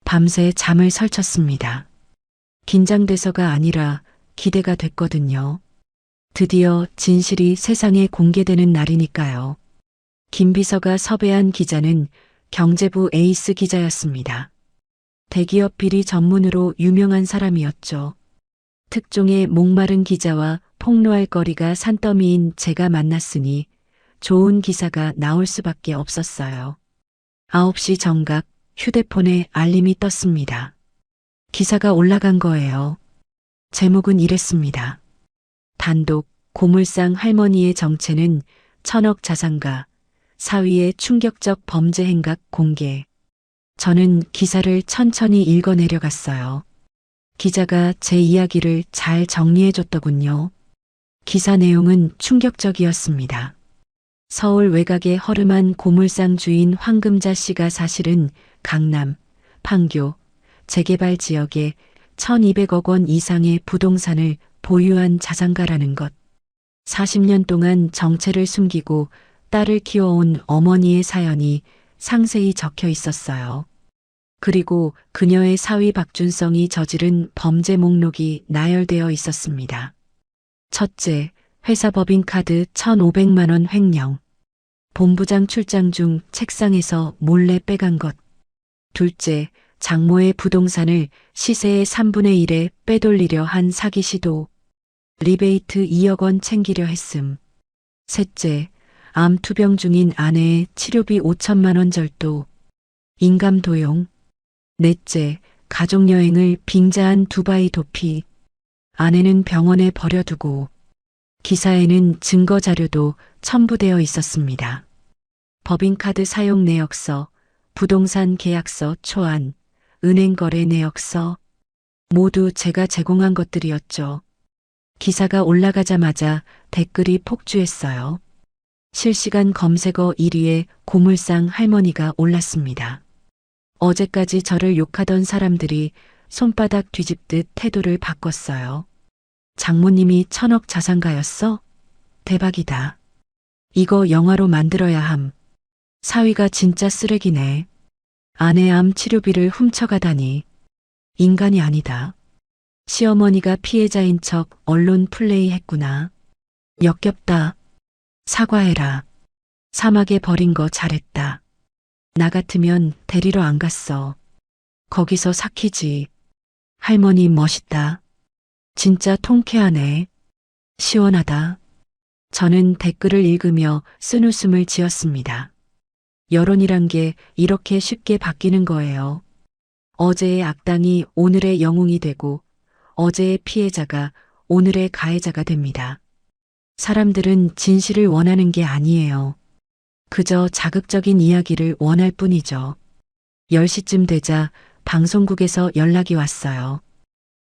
B: 밤새 잠을 설쳤습니다. 긴장돼서가 아니라 기대가 됐거든요. 드디어 진실이 세상에 공개되는 날이니까요. 김 비서가 섭외한 기자는 경제부 에이스 기자였습니다. 대기업 비리 전문으로 유명한 사람이었죠. 특종의 목마른 기자와 폭로할 거리가 산더미인 제가 만났으니 좋은 기사가 나올 수밖에 없었어요. 9시 정각 휴대폰에 알림이 떴습니다. 기사가 올라간 거예요. 제목은 이랬습니다. 단독 고물상 할머니의 정체는 천억 자산가, 사위의 충격적 범죄 행각 공개. 저는 기사를 천천히 읽어내려갔어요. 기자가 제 이야기를 잘 정리해줬더군요. 기사 내용은 충격적이었습니다. 서울 외곽의 허름한 고물상 주인 황금자 씨가 사실은 강남, 판교, 재개발 지역에 1200억 원 이상의 부동산을 보유한 자산가라는 것. 40년 동안 정체를 숨기고 딸을 키워온 어머니의 사연이 상세히 적혀 있었어요. 그리고 그녀의 사위 박준성이 저지른 범죄 목록이 나열되어 있었습니다. 첫째, 회사 법인카드 1,500만 원 횡령. 본부장 출장 중 책상에서 몰래 빼간 것. 둘째, 장모의 부동산을 시세의 3분의 1에 빼돌리려 한 사기 시도. 리베이트 2억 원 챙기려 했음. 셋째, 암 투병 중인 아내의 치료비 5천만 원 절도. 인감 도용. 넷째, 가족여행을 빙자한 두바이 도피. 아내는 병원에 버려두고. 기사에는 증거 자료도 첨부되어 있었습니다. 법인카드 사용 내역서, 부동산 계약서 초안, 은행거래 내역서. 모두 제가 제공한 것들이었죠. 기사가 올라가자마자 댓글이 폭주했어요. 실시간 검색어 1위에 고물상 할머니가 올랐습니다. 어제까지 저를 욕하던 사람들이 손바닥 뒤집듯 태도를 바꿨어요. 장모님이 1,000억 자산가였어? 대박이다. 이거 영화로 만들어야 함. 사위가 진짜 쓰레기네. 아내 암 치료비를 훔쳐가다니. 인간이 아니다. 시어머니가 피해자인 척 언론 플레이 했구나. 역겹다. 사과해라. 사막에 버린 거 잘했다. 나 같으면 데리러 안 갔어. 거기서 삭히지. 할머니 멋있다. 진짜 통쾌하네. 시원하다. 저는 댓글을 읽으며 쓴웃음을 지었습니다. 여론이란 게 이렇게 쉽게 바뀌는 거예요. 어제의 악당이 오늘의 영웅이 되고 어제의 피해자가 오늘의 가해자가 됩니다. 사람들은 진실을 원하는 게 아니에요. 그저 자극적인 이야기를 원할 뿐이죠. 10시쯤 되자 방송국에서 연락이 왔어요.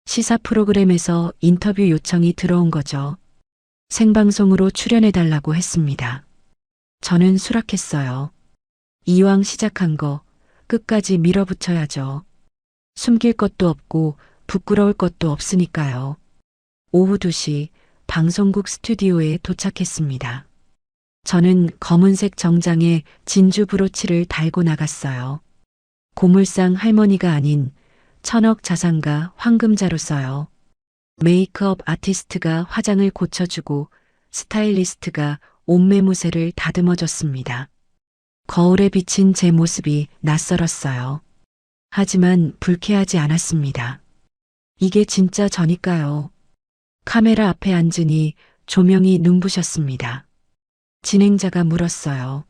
B: 시사 프로그램에서 인터뷰 요청이 들어온 거죠. 생방송으로 출연해달라고 했습니다. 저는 수락했어요. 이왕 시작한 거 끝까지 밀어붙여야죠. 숨길 것도 없고 부끄러울 것도 없으니까요. 오후 2시 방송국 스튜디오에 도착했습니다. 저는 검은색 정장에 진주 브로치를 달고 나갔어요. 고물상 할머니가 아닌 1,000억 자산가 황금자로서요. 메이크업 아티스트가 화장을 고쳐주고 스타일리스트가 옷매무새를 다듬어줬습니다. 거울에 비친 제 모습이 낯설었어요. 하지만 불쾌하지 않았습니다. 이게 진짜 저니까요. 카메라 앞에 앉으니 조명이 눈부셨습니다. 진행자가 물었어요.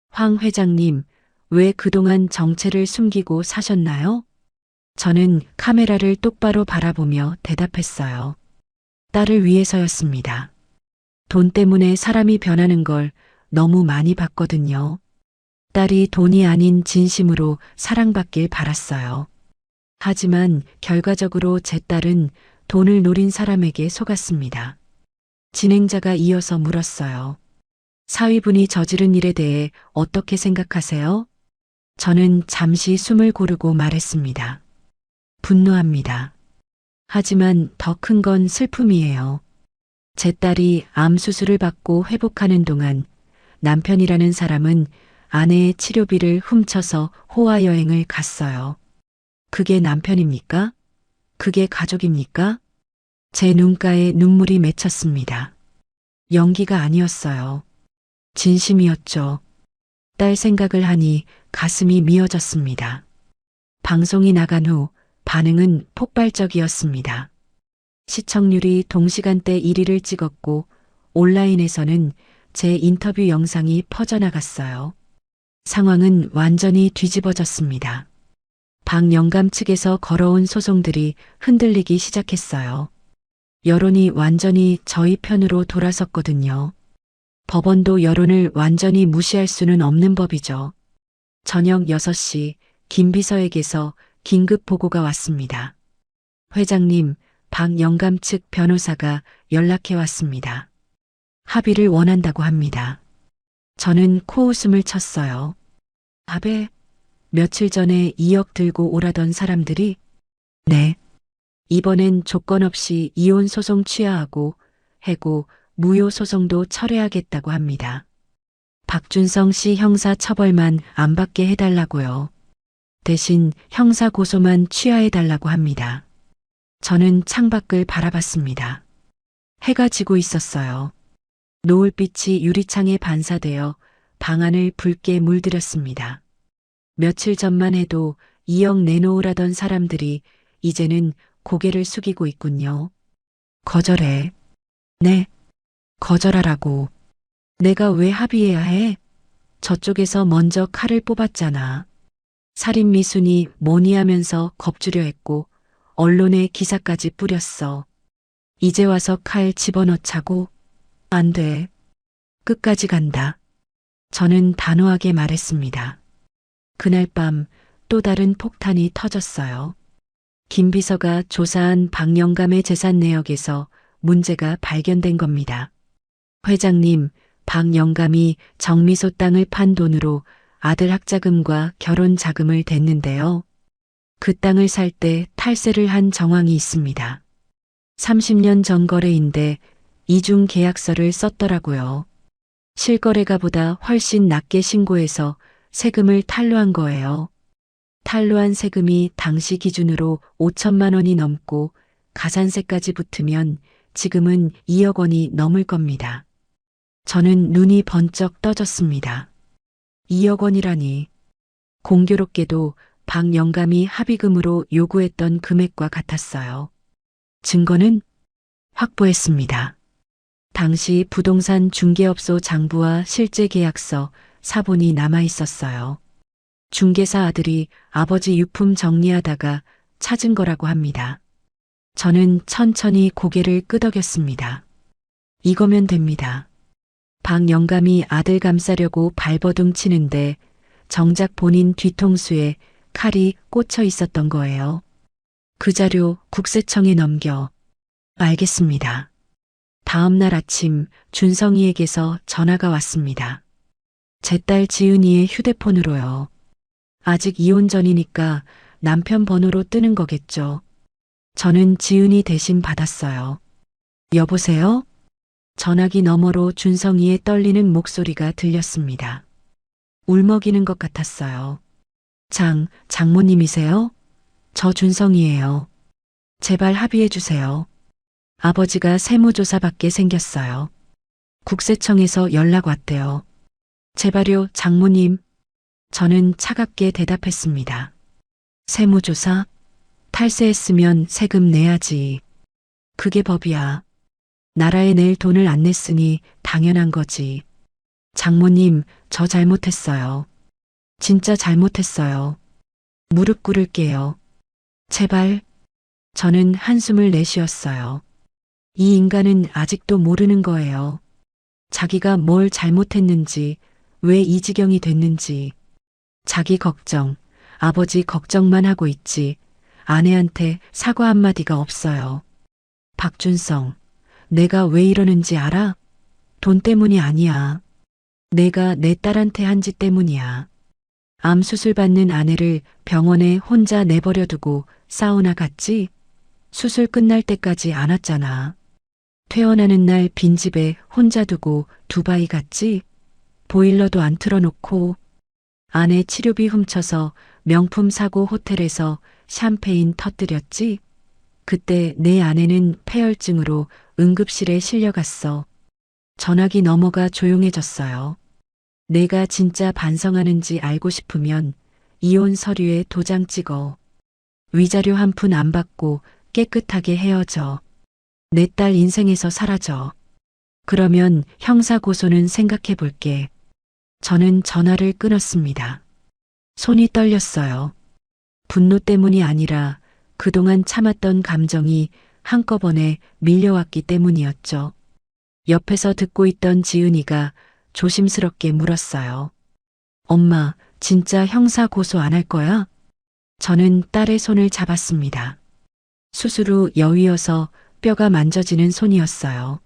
B: 황 회장님, 왜 그동안 정체를 숨기고 사셨나요? 저는 카메라를 똑바로 바라보며 대답했어요. 딸을 위해서였습니다. 돈 때문에 사람이 변하는 걸 너무 많이 봤거든요. 딸이 돈이 아닌 진심으로 사랑받길 바랐어요. 하지만 결과적으로 제 딸은 돈을 노린 사람에게 속았습니다. 진행자가 이어서 물었어요. 사위분이 저지른 일에 대해 어떻게 생각하세요? 저는 잠시 숨을 고르고 말했습니다. 분노합니다. 하지만 더 큰 건 슬픔이에요. 제 딸이 암 수술을 받고 회복하는 동안 남편이라는 사람은 아내의 치료비를 훔쳐서 호화 여행을 갔어요. 그게 남편입니까? 그게 가족입니까? 제 눈가에 눈물이 맺혔습니다. 연기가 아니었어요. 진심이었죠. 딸 생각을 하니 가슴이 미어졌습니다. 방송이 나간 후 반응은 폭발적이었습니다. 시청률이 동시간대 1위를 찍었고 온라인에서는 제 인터뷰 영상이 퍼져나갔어요. 상황은 완전히 뒤집어졌습니다. 박영감 측에서 걸어온 소송들이 흔들리기 시작했어요. 여론이 완전히 저희 편으로 돌아섰거든요. 법원도 여론을 완전히 무시할 수는 없는 법이죠. 저녁 6시 김 비서에게서 긴급 보고가 왔습니다. 회장님, 박영감 측 변호사가 연락해 왔습니다. 합의를 원한다고 합니다. 저는 코웃음을 쳤어요. 합의? 며칠 전에 2억 들고 오라던 사람들이? 네. 이번엔 조건 없이 이혼 소송 취하하고 해고, 무효 소송도 철회하겠다고 합니다. 박준성 씨 형사 처벌만 안 받게 해달라고요. 대신 형사 고소만 취하해달라고 합니다. 저는 창밖을 바라봤습니다. 해가 지고 있었어요. 노을빛이 유리창에 반사되어 방 안을 붉게 물들였습니다. 며칠 전만 해도 2억 내놓으라던 사람들이 이제는 고개를 숙이고 있군요. 거절해. 네. 거절하라고. 내가 왜 합의해야 해? 저쪽에서 먼저 칼을 뽑았잖아. 살인 미순이 뭐니 하면서 겁주려 했고 언론에 기사까지 뿌렸어. 이제 와서 칼 집어넣자고? 안 돼. 끝까지 간다. 저는 단호하게 말했습니다. 그날 밤 또 다른 폭탄이 터졌어요. 김 비서가 조사한 박영감의 재산 내역에서 문제가 발견된 겁니다. 회장님, 박영감이 정미소 땅을 판 돈으로 아들 학자금과 결혼 자금을 댔는데요. 그 땅을 살 때 탈세를 한 정황이 있습니다. 30년 전 거래인데 이중 계약서를 썼더라고요. 실거래가보다 훨씬 낮게 신고해서 세금을 탈루한 거예요. 탈루한 세금이 당시 기준으로 5천만 원이 넘고 가산세까지 붙으면 지금은 2억 원이 넘을 겁니다. 저는 눈이 번쩍 떠졌습니다. 2억 원이라니. 공교롭게도 박영감이 합의금으로 요구했던 금액과 같았어요. 증거는 확보했습니다. 당시 부동산 중개업소 장부와 실제 계약서, 사본이 남아 있었어요. 중개사 아들이 아버지 유품 정리하다가 찾은 거라고 합니다. 저는 천천히 고개를 끄덕였습니다. 이거면 됩니다. 박영감이 아들 감싸려고 발버둥 치는데 정작 본인 뒤통수에 칼이 꽂혀 있었던 거예요. 그 자료 국세청에 넘겨. 알겠습니다. 다음 날 아침 준성이에게서 전화가 왔습니다. 제 딸 지은이의 휴대폰으로요. 아직 이혼 전이니까 남편 번호로 뜨는 거겠죠. 저는 지은이 대신 받았어요. 여보세요? 전화기 너머로 준성이의 떨리는 목소리가 들렸습니다. 울먹이는 것 같았어요. 장모님이세요? 저 준성이에요. 제발 합의해 주세요. 아버지가 세무조사 받게 생겼어요. 국세청에서 연락 왔대요. 제발요, 장모님. 저는 차갑게 대답했습니다. 세무조사? 탈세했으면 세금 내야지. 그게 법이야. 나라에 낼 돈을 안 냈으니 당연한 거지. 장모님, 저 잘못했어요. 진짜 잘못했어요. 무릎 꿇을게요. 제발. 저는 한숨을 내쉬었어요. 이 인간은 아직도 모르는 거예요. 자기가 뭘 잘못했는지, 왜 이 지경이 됐는지. 자기 걱정, 아버지 걱정만 하고 있지. 아내한테 사과 한마디가 없어요. 박준성, 내가 왜 이러는지 알아? 돈 때문이 아니야. 내가 내 딸한테 한 짓 때문이야. 암 수술 받는 아내를 병원에 혼자 내버려 두고 사우나 갔지? 수술 끝날 때까지 안 왔잖아. 퇴원하는 날 빈집에 혼자 두고 두바이 갔지? 보일러도 안 틀어놓고. 아내 치료비 훔쳐서 명품 사고 호텔에서 샴페인 터뜨렸지? 그때 내 아내는 폐혈증으로 응급실에 실려갔어. 전화기 너머가 조용해졌어요. 내가 진짜 반성하는지 알고 싶으면 이혼 서류에 도장 찍어. 위자료 한 푼 안 받고 깨끗하게 헤어져. 내 딸 인생에서 사라져. 그러면 형사 고소는 생각해 볼게. 저는 전화를 끊었습니다. 손이 떨렸어요. 분노 때문이 아니라 그동안 참았던 감정이 한꺼번에 밀려왔기 때문이었죠. 옆에서 듣고 있던 지은이가 조심스럽게 물었어요. 엄마, 진짜 형사 고소 안 할 거야? 저는 딸의 손을 잡았습니다. 수술 후 여위어서 뼈가 만져지는 손이었어요.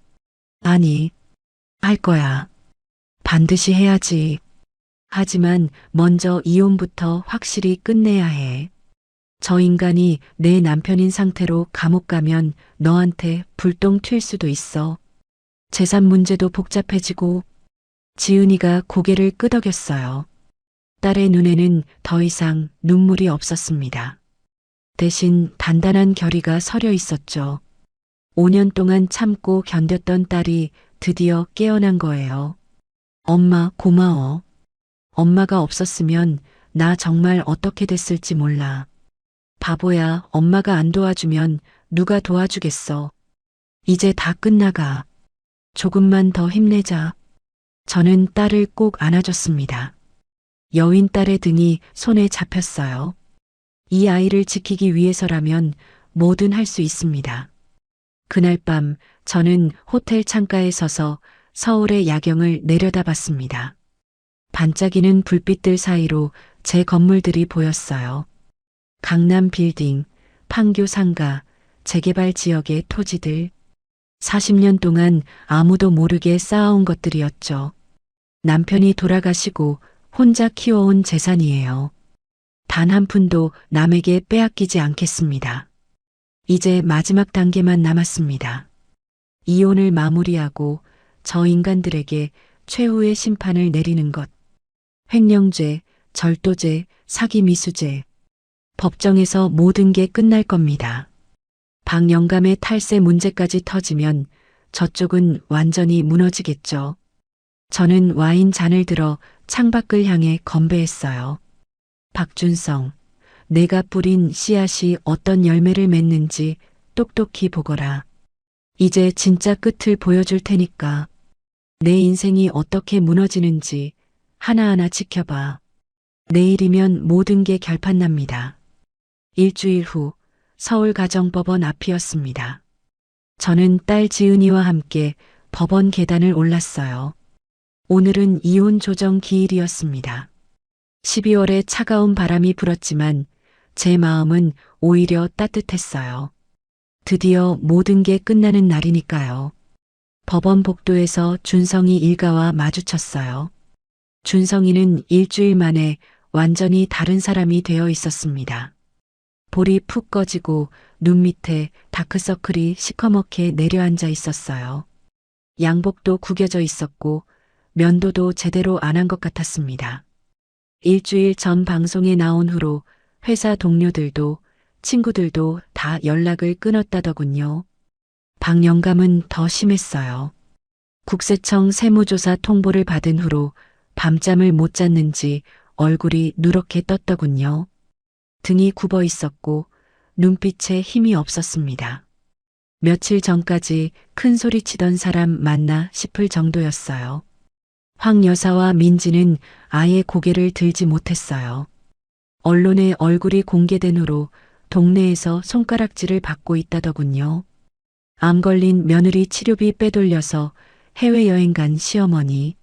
B: 아니, 할 거야. 반드시 해야지. 하지만 먼저 이혼부터 확실히 끝내야 해. 저 인간이 내 남편인 상태로 감옥 가면 너한테 불똥 튈 수도 있어. 재산 문제도 복잡해지고. 지은이가 고개를 끄덕였어요. 딸의 눈에는 더 이상 눈물이 없었습니다. 대신 단단한 결의가 서려 있었죠. 5년 동안 참고 견뎠던 딸이 드디어 깨어난 거예요. 엄마, 고마워. 엄마가 없었으면 나 정말 어떻게 됐을지 몰라. 바보야, 엄마가 안 도와주면 누가 도와주겠어. 이제 다 끝나가. 조금만 더 힘내자. 저는 딸을 꼭 안아줬습니다. 여윈 딸의 등이 손에 잡혔어요. 이 아이를 지키기 위해서라면 뭐든 할 수 있습니다. 그날 밤 저는 호텔 창가에 서서 서울의 야경을 내려다봤습니다. 반짝이는 불빛들 사이로 제 건물들이 보였어요. 강남 빌딩, 판교 상가, 재개발 지역의 토지들. 40년 동안 아무도 모르게 쌓아온 것들이었죠. 남편이 돌아가시고 혼자 키워온 재산이에요. 단 한 푼도 남에게 빼앗기지 않겠습니다. 이제 마지막 단계만 남았습니다. 이혼을 마무리하고 저 인간들에게 최후의 심판을 내리는 것. 횡령죄, 절도죄, 사기미수죄. 법정에서 모든 게 끝날 겁니다. 박영감의 탈세 문제까지 터지면 저쪽은 완전히 무너지겠죠. 저는 와인 잔을 들어 창밖을 향해 건배했어요. 박준성, 내가 뿌린 씨앗이 어떤 열매를 맺는지 똑똑히 보거라. 이제 진짜 끝을 보여줄 테니까. 내 인생이 어떻게 무너지는지 하나하나 지켜봐. 내일이면 모든 게 결판납니다. 일주일 후 서울가정법원 앞이었습니다. 저는 딸 지은이와 함께 법원 계단을 올랐어요. 오늘은 이혼 조정 기일이었습니다. 12월에 차가운 바람이 불었지만 제 마음은 오히려 따뜻했어요. 드디어 모든 게 끝나는 날이니까요. 법원 복도에서 준성이 일가와 마주쳤어요. 준성이는 일주일 만에 완전히 다른 사람이 되어 있었습니다. 볼이 푹 꺼지고 눈 밑에 다크서클이 시커멓게 내려앉아 있었어요. 양복도 구겨져 있었고 면도도 제대로 안 한 것 같았습니다. 일주일 전 방송에 나온 후로 회사 동료들도 친구들도 다 연락을 끊었다더군요. 박영감은 더 심했어요. 국세청 세무조사 통보를 받은 후로 밤잠을 못 잤는지 얼굴이 누렇게 떴더군요. 등이 굽어 있었고 눈빛에 힘이 없었습니다. 며칠 전까지 큰 소리 치던 사람 맞나 싶을 정도였어요. 황 여사와 민지는 아예 고개를 들지 못했어요. 언론에 얼굴이 공개된 후로 동네에서 손가락질을 받고 있다더군요. 암 걸린 며느리 치료비 빼돌려서 해외여행 간 시어머니.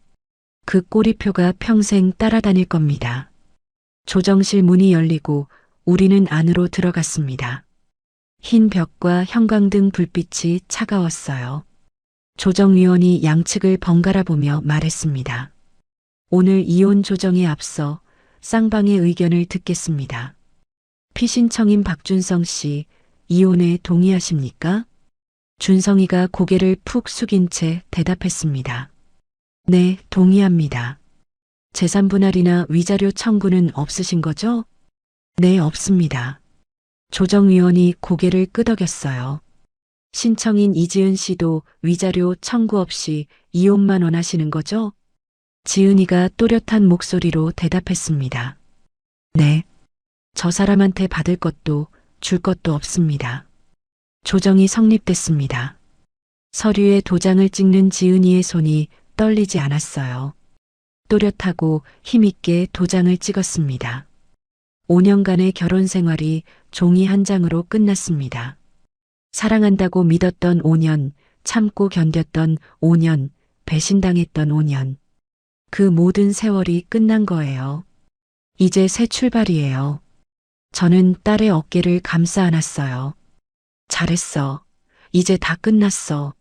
B: 그 꼬리표가 평생 따라다닐 겁니다. 조정실 문이 열리고 우리는 안으로 들어갔습니다. 흰 벽과 형광등 불빛이 차가웠어요. 조정위원이 양측을 번갈아 보며 말했습니다. 오늘 이혼 조정에 앞서 쌍방의 의견을 듣겠습니다. 피신청인 박준성 씨, 이혼에 동의하십니까? 준성이가 고개를 푹 숙인 채 대답했습니다. 네, 동의합니다. 재산 분할이나 위자료 청구는 없으신 거죠? 네, 없습니다. 조정위원이 고개를 끄덕였어요. 신청인 이지은 씨도 위자료 청구 없이 이혼만 원하시는 거죠? 지은이가 또렷한 목소리로 대답했습니다. 네. 저 사람한테 받을 것도 줄 것도 없습니다. 조정이 성립됐습니다. 서류에 도장을 찍는 지은이의 손이 떨리지 않았어요. 또렷하고 힘있게 도장을 찍었습니다. 5년간의 결혼 생활이 종이 한 장으로 끝났습니다. 사랑한다고 믿었던 5년, 참고 견뎠던 5년, 배신당했던 5년. 그 모든 세월이 끝난 거예요. 이제 새 출발이에요. 저는 딸의 어깨를 감싸 안았어요. 잘했어. 이제 다 끝났어.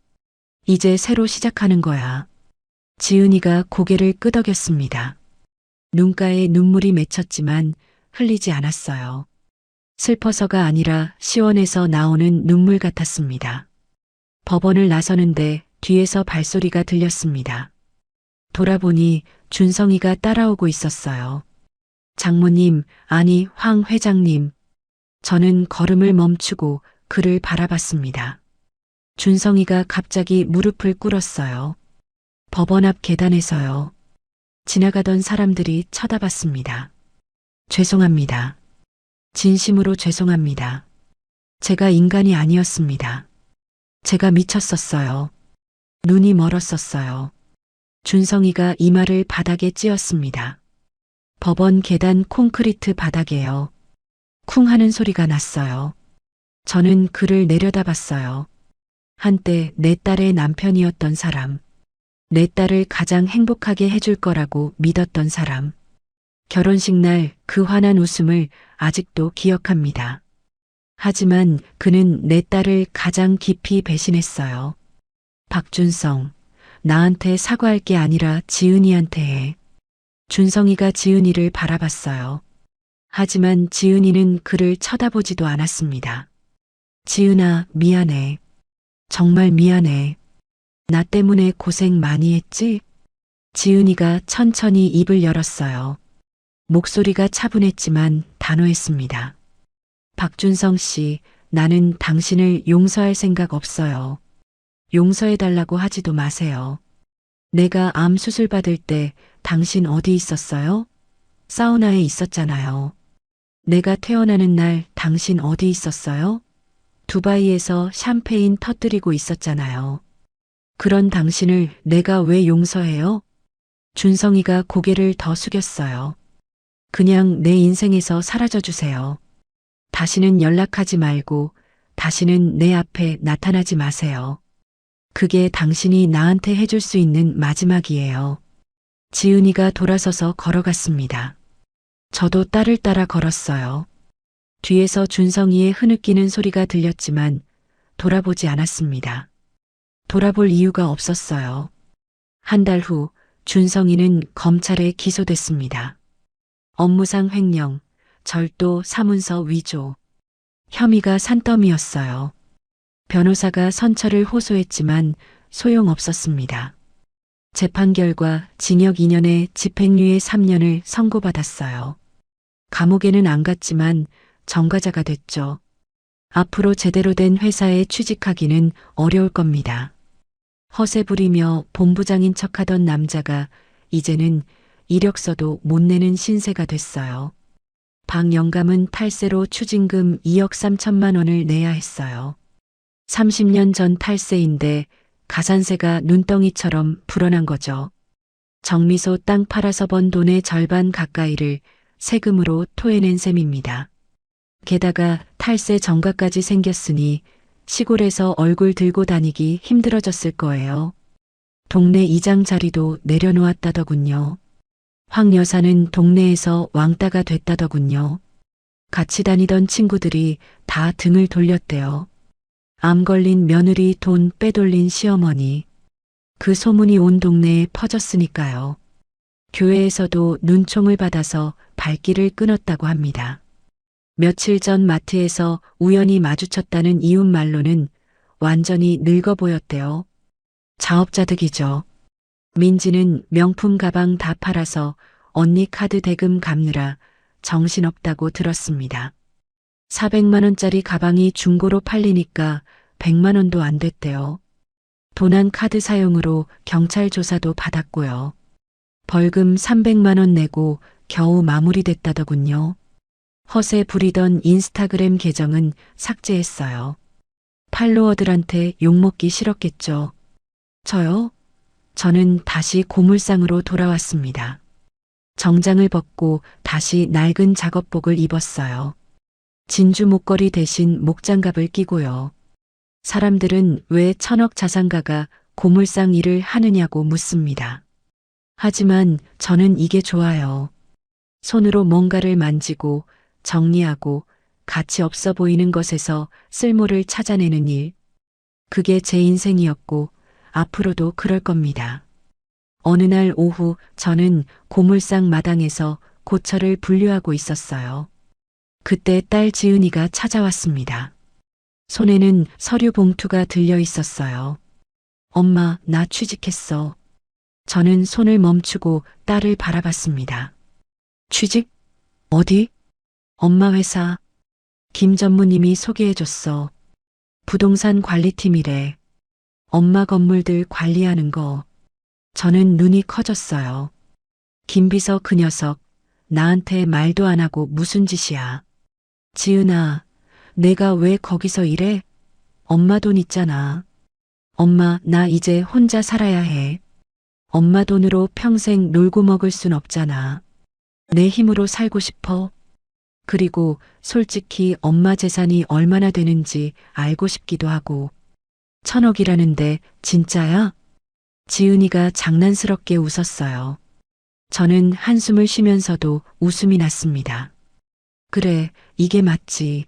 B: 이제 새로 시작하는 거야. 지은이가 고개를 끄덕였습니다. 눈가에 눈물이 맺혔지만 흘리지 않았어요. 슬퍼서가 아니라 시원해서 나오는 눈물 같았습니다. 법원을 나서는데 뒤에서 발소리가 들렸습니다. 돌아보니 준성이가 따라오고 있었어요. 장모님, 아니 황 회장님. 저는 걸음을 멈추고 그를 바라봤습니다. 준성이가 갑자기 무릎을 꿇었어요. 법원 앞 계단에서요. 지나가던 사람들이 쳐다봤습니다. 죄송합니다. 진심으로 죄송합니다. 제가 인간이 아니었습니다. 제가 미쳤었어요. 눈이 멀었었어요. 준성이가 이마를 바닥에 찧었습니다. 법원 계단 콘크리트 바닥에요. 쿵 하는 소리가 났어요. 저는 그를 내려다봤어요. 한때 내 딸의 남편이었던 사람. 내 딸을 가장 행복하게 해줄 거라고 믿었던 사람. 결혼식 날 그 환한 웃음을 아직도 기억합니다. 하지만 그는 내 딸을 가장 깊이 배신했어요. 박준성, 나한테 사과할 게 아니라 지은이한테 해. 준성이가 지은이를 바라봤어요. 하지만 지은이는 그를 쳐다보지도 않았습니다. 지은아, 미안해. 정말 미안해. 나 때문에 고생 많이 했지? 지은이가 천천히 입을 열었어요. 목소리가 차분했지만 단호했습니다. 박준성 씨, 나는 당신을 용서할 생각 없어요. 용서해달라고 하지도 마세요. 내가 암 수술 받을 때 당신 어디 있었어요? 사우나에 있었잖아요. 내가 퇴원하는 날 당신 어디 있었어요? 두바이에서 샴페인 터뜨리고 있었잖아요. 그런 당신을 내가 왜 용서해요? 준성이가 고개를 더 숙였어요. 그냥 내 인생에서 사라져 주세요. 다시는 연락하지 말고 다시는 내 앞에 나타나지 마세요. 그게 당신이 나한테 해줄 수 있는 마지막이에요. 지은이가 돌아서서 걸어갔습니다. 저도 딸을 따라 걸었어요. 뒤에서 준성이의 흐느끼는 소리가 들렸지만 돌아보지 않았습니다. 돌아볼 이유가 없었어요. 한 달 후 준성이는 검찰에 기소됐습니다. 업무상 횡령, 절도 사문서 위조. 혐의가 산더미였어요. 변호사가 선처를 호소했지만 소용없었습니다. 재판 결과 징역 2년에 집행유예 3년을 선고받았어요. 감옥에는 안 갔지만 전과자가 됐죠. 앞으로 제대로 된 회사에 취직하기는 어려울 겁니다. 허세 부리며 본부장인 척하던 남자가 이제는 이력서도 못 내는 신세가 됐어요. 박 영감은 탈세로 추징금 2억 3천만 원을 내야 했어요. 30년 전 탈세인데 가산세가 눈덩이처럼 불어난 거죠. 정미소 땅 팔아서 번 돈의 절반 가까이를 세금으로 토해낸 셈입니다. 게다가 탈세 전과까지 생겼으니 시골에서 얼굴 들고 다니기 힘들어졌을 거예요. 동네 이장 자리도 내려놓았다더군요. 황 여사는 동네에서 왕따가 됐다더군요. 같이 다니던 친구들이 다 등을 돌렸대요. 암 걸린 며느리 돈 빼돌린 시어머니. 그 소문이 온 동네에 퍼졌으니까요. 교회에서도 눈총을 받아서 발길을 끊었다고 합니다. 며칠 전 마트에서 우연히 마주쳤다는 이웃 말로는 완전히 늙어 보였대요. 자업자득이죠. 민지는 명품 가방 다 팔아서 언니 카드 대금 갚느라 정신없다고 들었습니다. 400만 원짜리 가방이 중고로 팔리니까 100만 원도 안 됐대요. 도난 카드 사용으로 경찰 조사도 받았고요. 벌금 300만 원 내고 겨우 마무리됐다더군요. 허세 부리던 인스타그램 계정은 삭제했어요. 팔로워들한테 욕먹기 싫었겠죠. 저요? 저는 다시 고물상으로 돌아왔습니다. 정장을 벗고 다시 낡은 작업복을 입었어요. 진주 목걸이 대신 목장갑을 끼고요. 사람들은 왜 천억 자산가가 고물상 일을 하느냐고 묻습니다. 하지만 저는 이게 좋아요. 손으로 뭔가를 만지고 정리하고 가치 없어 보이는 것에서 쓸모를 찾아내는 일. 그게 제 인생이었고 앞으로도 그럴 겁니다. 어느 날 오후 저는 고물상 마당에서 고철을 분류하고 있었어요. 그때 딸 지은이가 찾아왔습니다. 손에는 서류 봉투가 들려 있었어요. 엄마, 나 취직했어. 저는 손을 멈추고 딸을 바라봤습니다. 취직? 어디? 엄마 회사. 김 전무님이 소개해줬어. 부동산 관리팀이래. 엄마 건물들 관리하는 거. 저는 눈이 커졌어요. 김비서 그 녀석, 나한테 말도 안 하고 무슨 짓이야. 지은아, 내가 왜 거기서 일해? 엄마 돈 있잖아. 엄마, 나 이제 혼자 살아야 해. 엄마 돈으로 평생 놀고 먹을 순 없잖아. 내 힘으로 살고 싶어. 그리고 솔직히 엄마 재산이 얼마나 되는지 알고 싶기도 하고. 1,000억이라는데 진짜야? 지은이가 장난스럽게 웃었어요. 저는 한숨을 쉬면서도 웃음이 났습니다. 그래, 이게 맞지.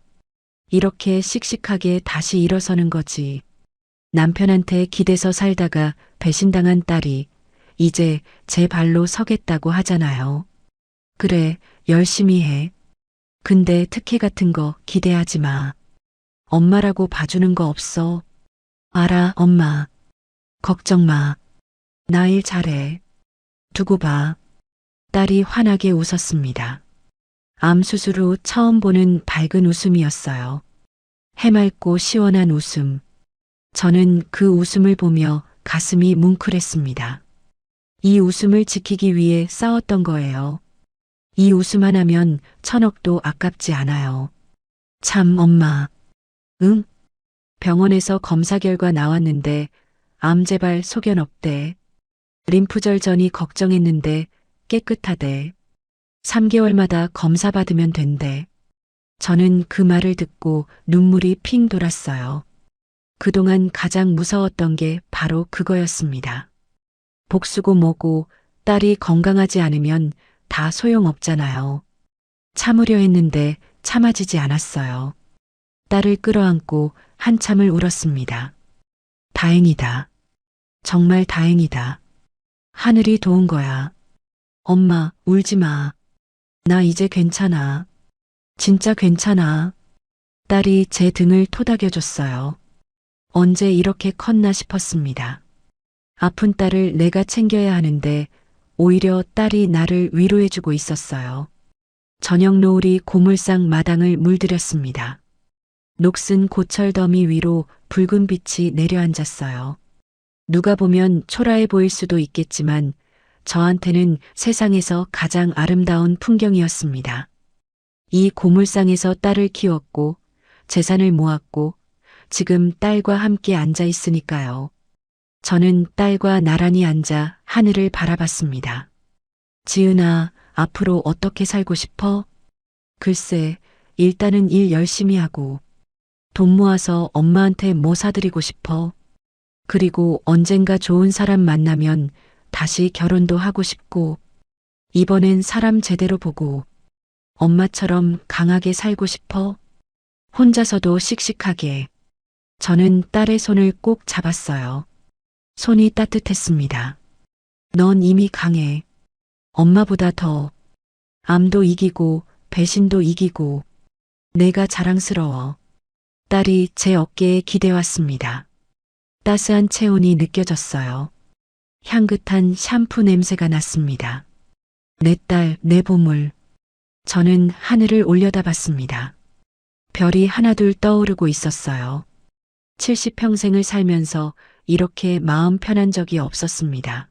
B: 이렇게 씩씩하게 다시 일어서는 거지. 남편한테 기대서 살다가 배신당한 딸이 이제 제 발로 서겠다고 하잖아요. 그래, 열심히 해. 근데 특혜 같은 거 기대하지 마. 엄마라고 봐주는 거 없어. 알아, 엄마. 걱정 마. 나 일 잘해. 두고 봐. 딸이 환하게 웃었습니다. 암 수술 후 처음 보는 밝은 웃음이었어요. 해맑고 시원한 웃음. 저는 그 웃음을 보며 가슴이 뭉클했습니다. 이 웃음을 지키기 위해 싸웠던 거예요. 이 웃음 하나면 1,000억도 아깝지 않아요. 참, 엄마. 응? 병원에서 검사 결과 나왔는데 암 재발 소견 없대. 림프절 전이 걱정했는데 깨끗하대. 3개월마다 검사 받으면 된대. 저는 그 말을 듣고 눈물이 핑 돌았어요. 그동안 가장 무서웠던 게 바로 그거였습니다. 복수고 뭐고 딸이 건강하지 않으면 다 소용없잖아요. 참으려 했는데 참아지지 않았어요. 딸을 끌어안고 한참을 울었습니다. 다행이다. 정말 다행이다. 하늘이 도운 거야. 엄마, 울지 마. 나 이제 괜찮아. 진짜 괜찮아. 딸이 제 등을 토닥여줬어요. 언제 이렇게 컸나 싶었습니다. 아픈 딸을 내가 챙겨야 하는데 오히려 딸이 나를 위로해주고 있었어요. 저녁 노을이 고물상 마당을 물들였습니다. 녹슨 고철 더미 위로 붉은 빛이 내려앉았어요. 누가 보면 초라해 보일 수도 있겠지만 저한테는 세상에서 가장 아름다운 풍경이었습니다. 이 고물상에서 딸을 키웠고 재산을 모았고 지금 딸과 함께 앉아 있으니까요. 저는 딸과 나란히 앉아 하늘을 바라봤습니다. 지은아, 앞으로 어떻게 살고 싶어? 글쎄, 일단은 일 열심히 하고 돈 모아서 엄마한테 뭐 사드리고 싶어. 그리고 언젠가 좋은 사람 만나면 다시 결혼도 하고 싶고 이번엔 사람 제대로 보고 엄마처럼 강하게 살고 싶어. 혼자서도 씩씩하게. 저는 딸의 손을 꼭 잡았어요. 손이 따뜻했습니다. 넌 이미 강해. 엄마보다 더. 암도 이기고 배신도 이기고 내가 자랑스러워. 딸이 제 어깨에 기대왔습니다. 따스한 체온이 느껴졌어요. 향긋한 샴푸 냄새가 났습니다. 내 딸, 내 보물. 저는 하늘을 올려다봤습니다. 별이 하나둘 떠오르고 있었어요. 70평생을 살면서 이렇게 마음 편한 적이 없었습니다.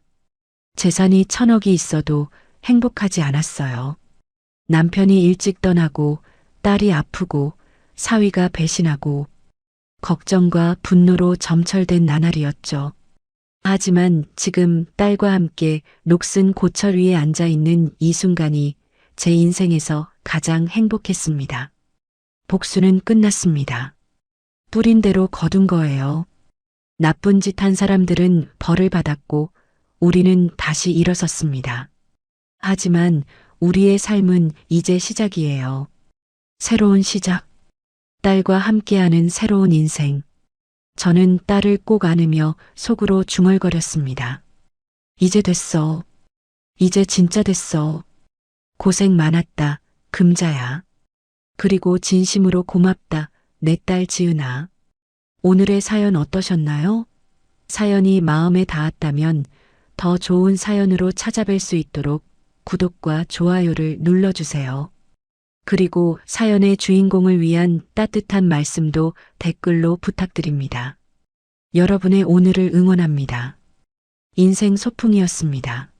B: 재산이 1,000억이 있어도 행복하지 않았어요. 남편이 일찍 떠나고 딸이 아프고 사위가 배신하고 걱정과 분노로 점철된 나날이었죠. 하지만 지금 딸과 함께 녹슨 고철 위에 앉아 있는 이 순간이 제 인생에서 가장 행복했습니다. 복수는 끝났습니다. 뿌린 대로 거둔 거예요. 나쁜 짓 한 사람들은 벌을 받았고 우리는 다시 일어섰습니다. 하지만 우리의 삶은 이제 시작이에요. 새로운 시작. 딸과 함께하는 새로운 인생. 저는 딸을 꼭 안으며 속으로 중얼거렸습니다. 이제 됐어. 이제 진짜 됐어. 고생 많았다, 금자야. 그리고 진심으로 고맙다, 내 딸 지은아. 오늘의 사연 어떠셨나요? 사연이 마음에 닿았다면 더 좋은 사연으로 찾아뵐 수 있도록 구독과 좋아요를 눌러주세요. 그리고 사연의 주인공을 위한 따뜻한 말씀도 댓글로 부탁드립니다. 여러분의 오늘을 응원합니다. 인생 소풍이었습니다.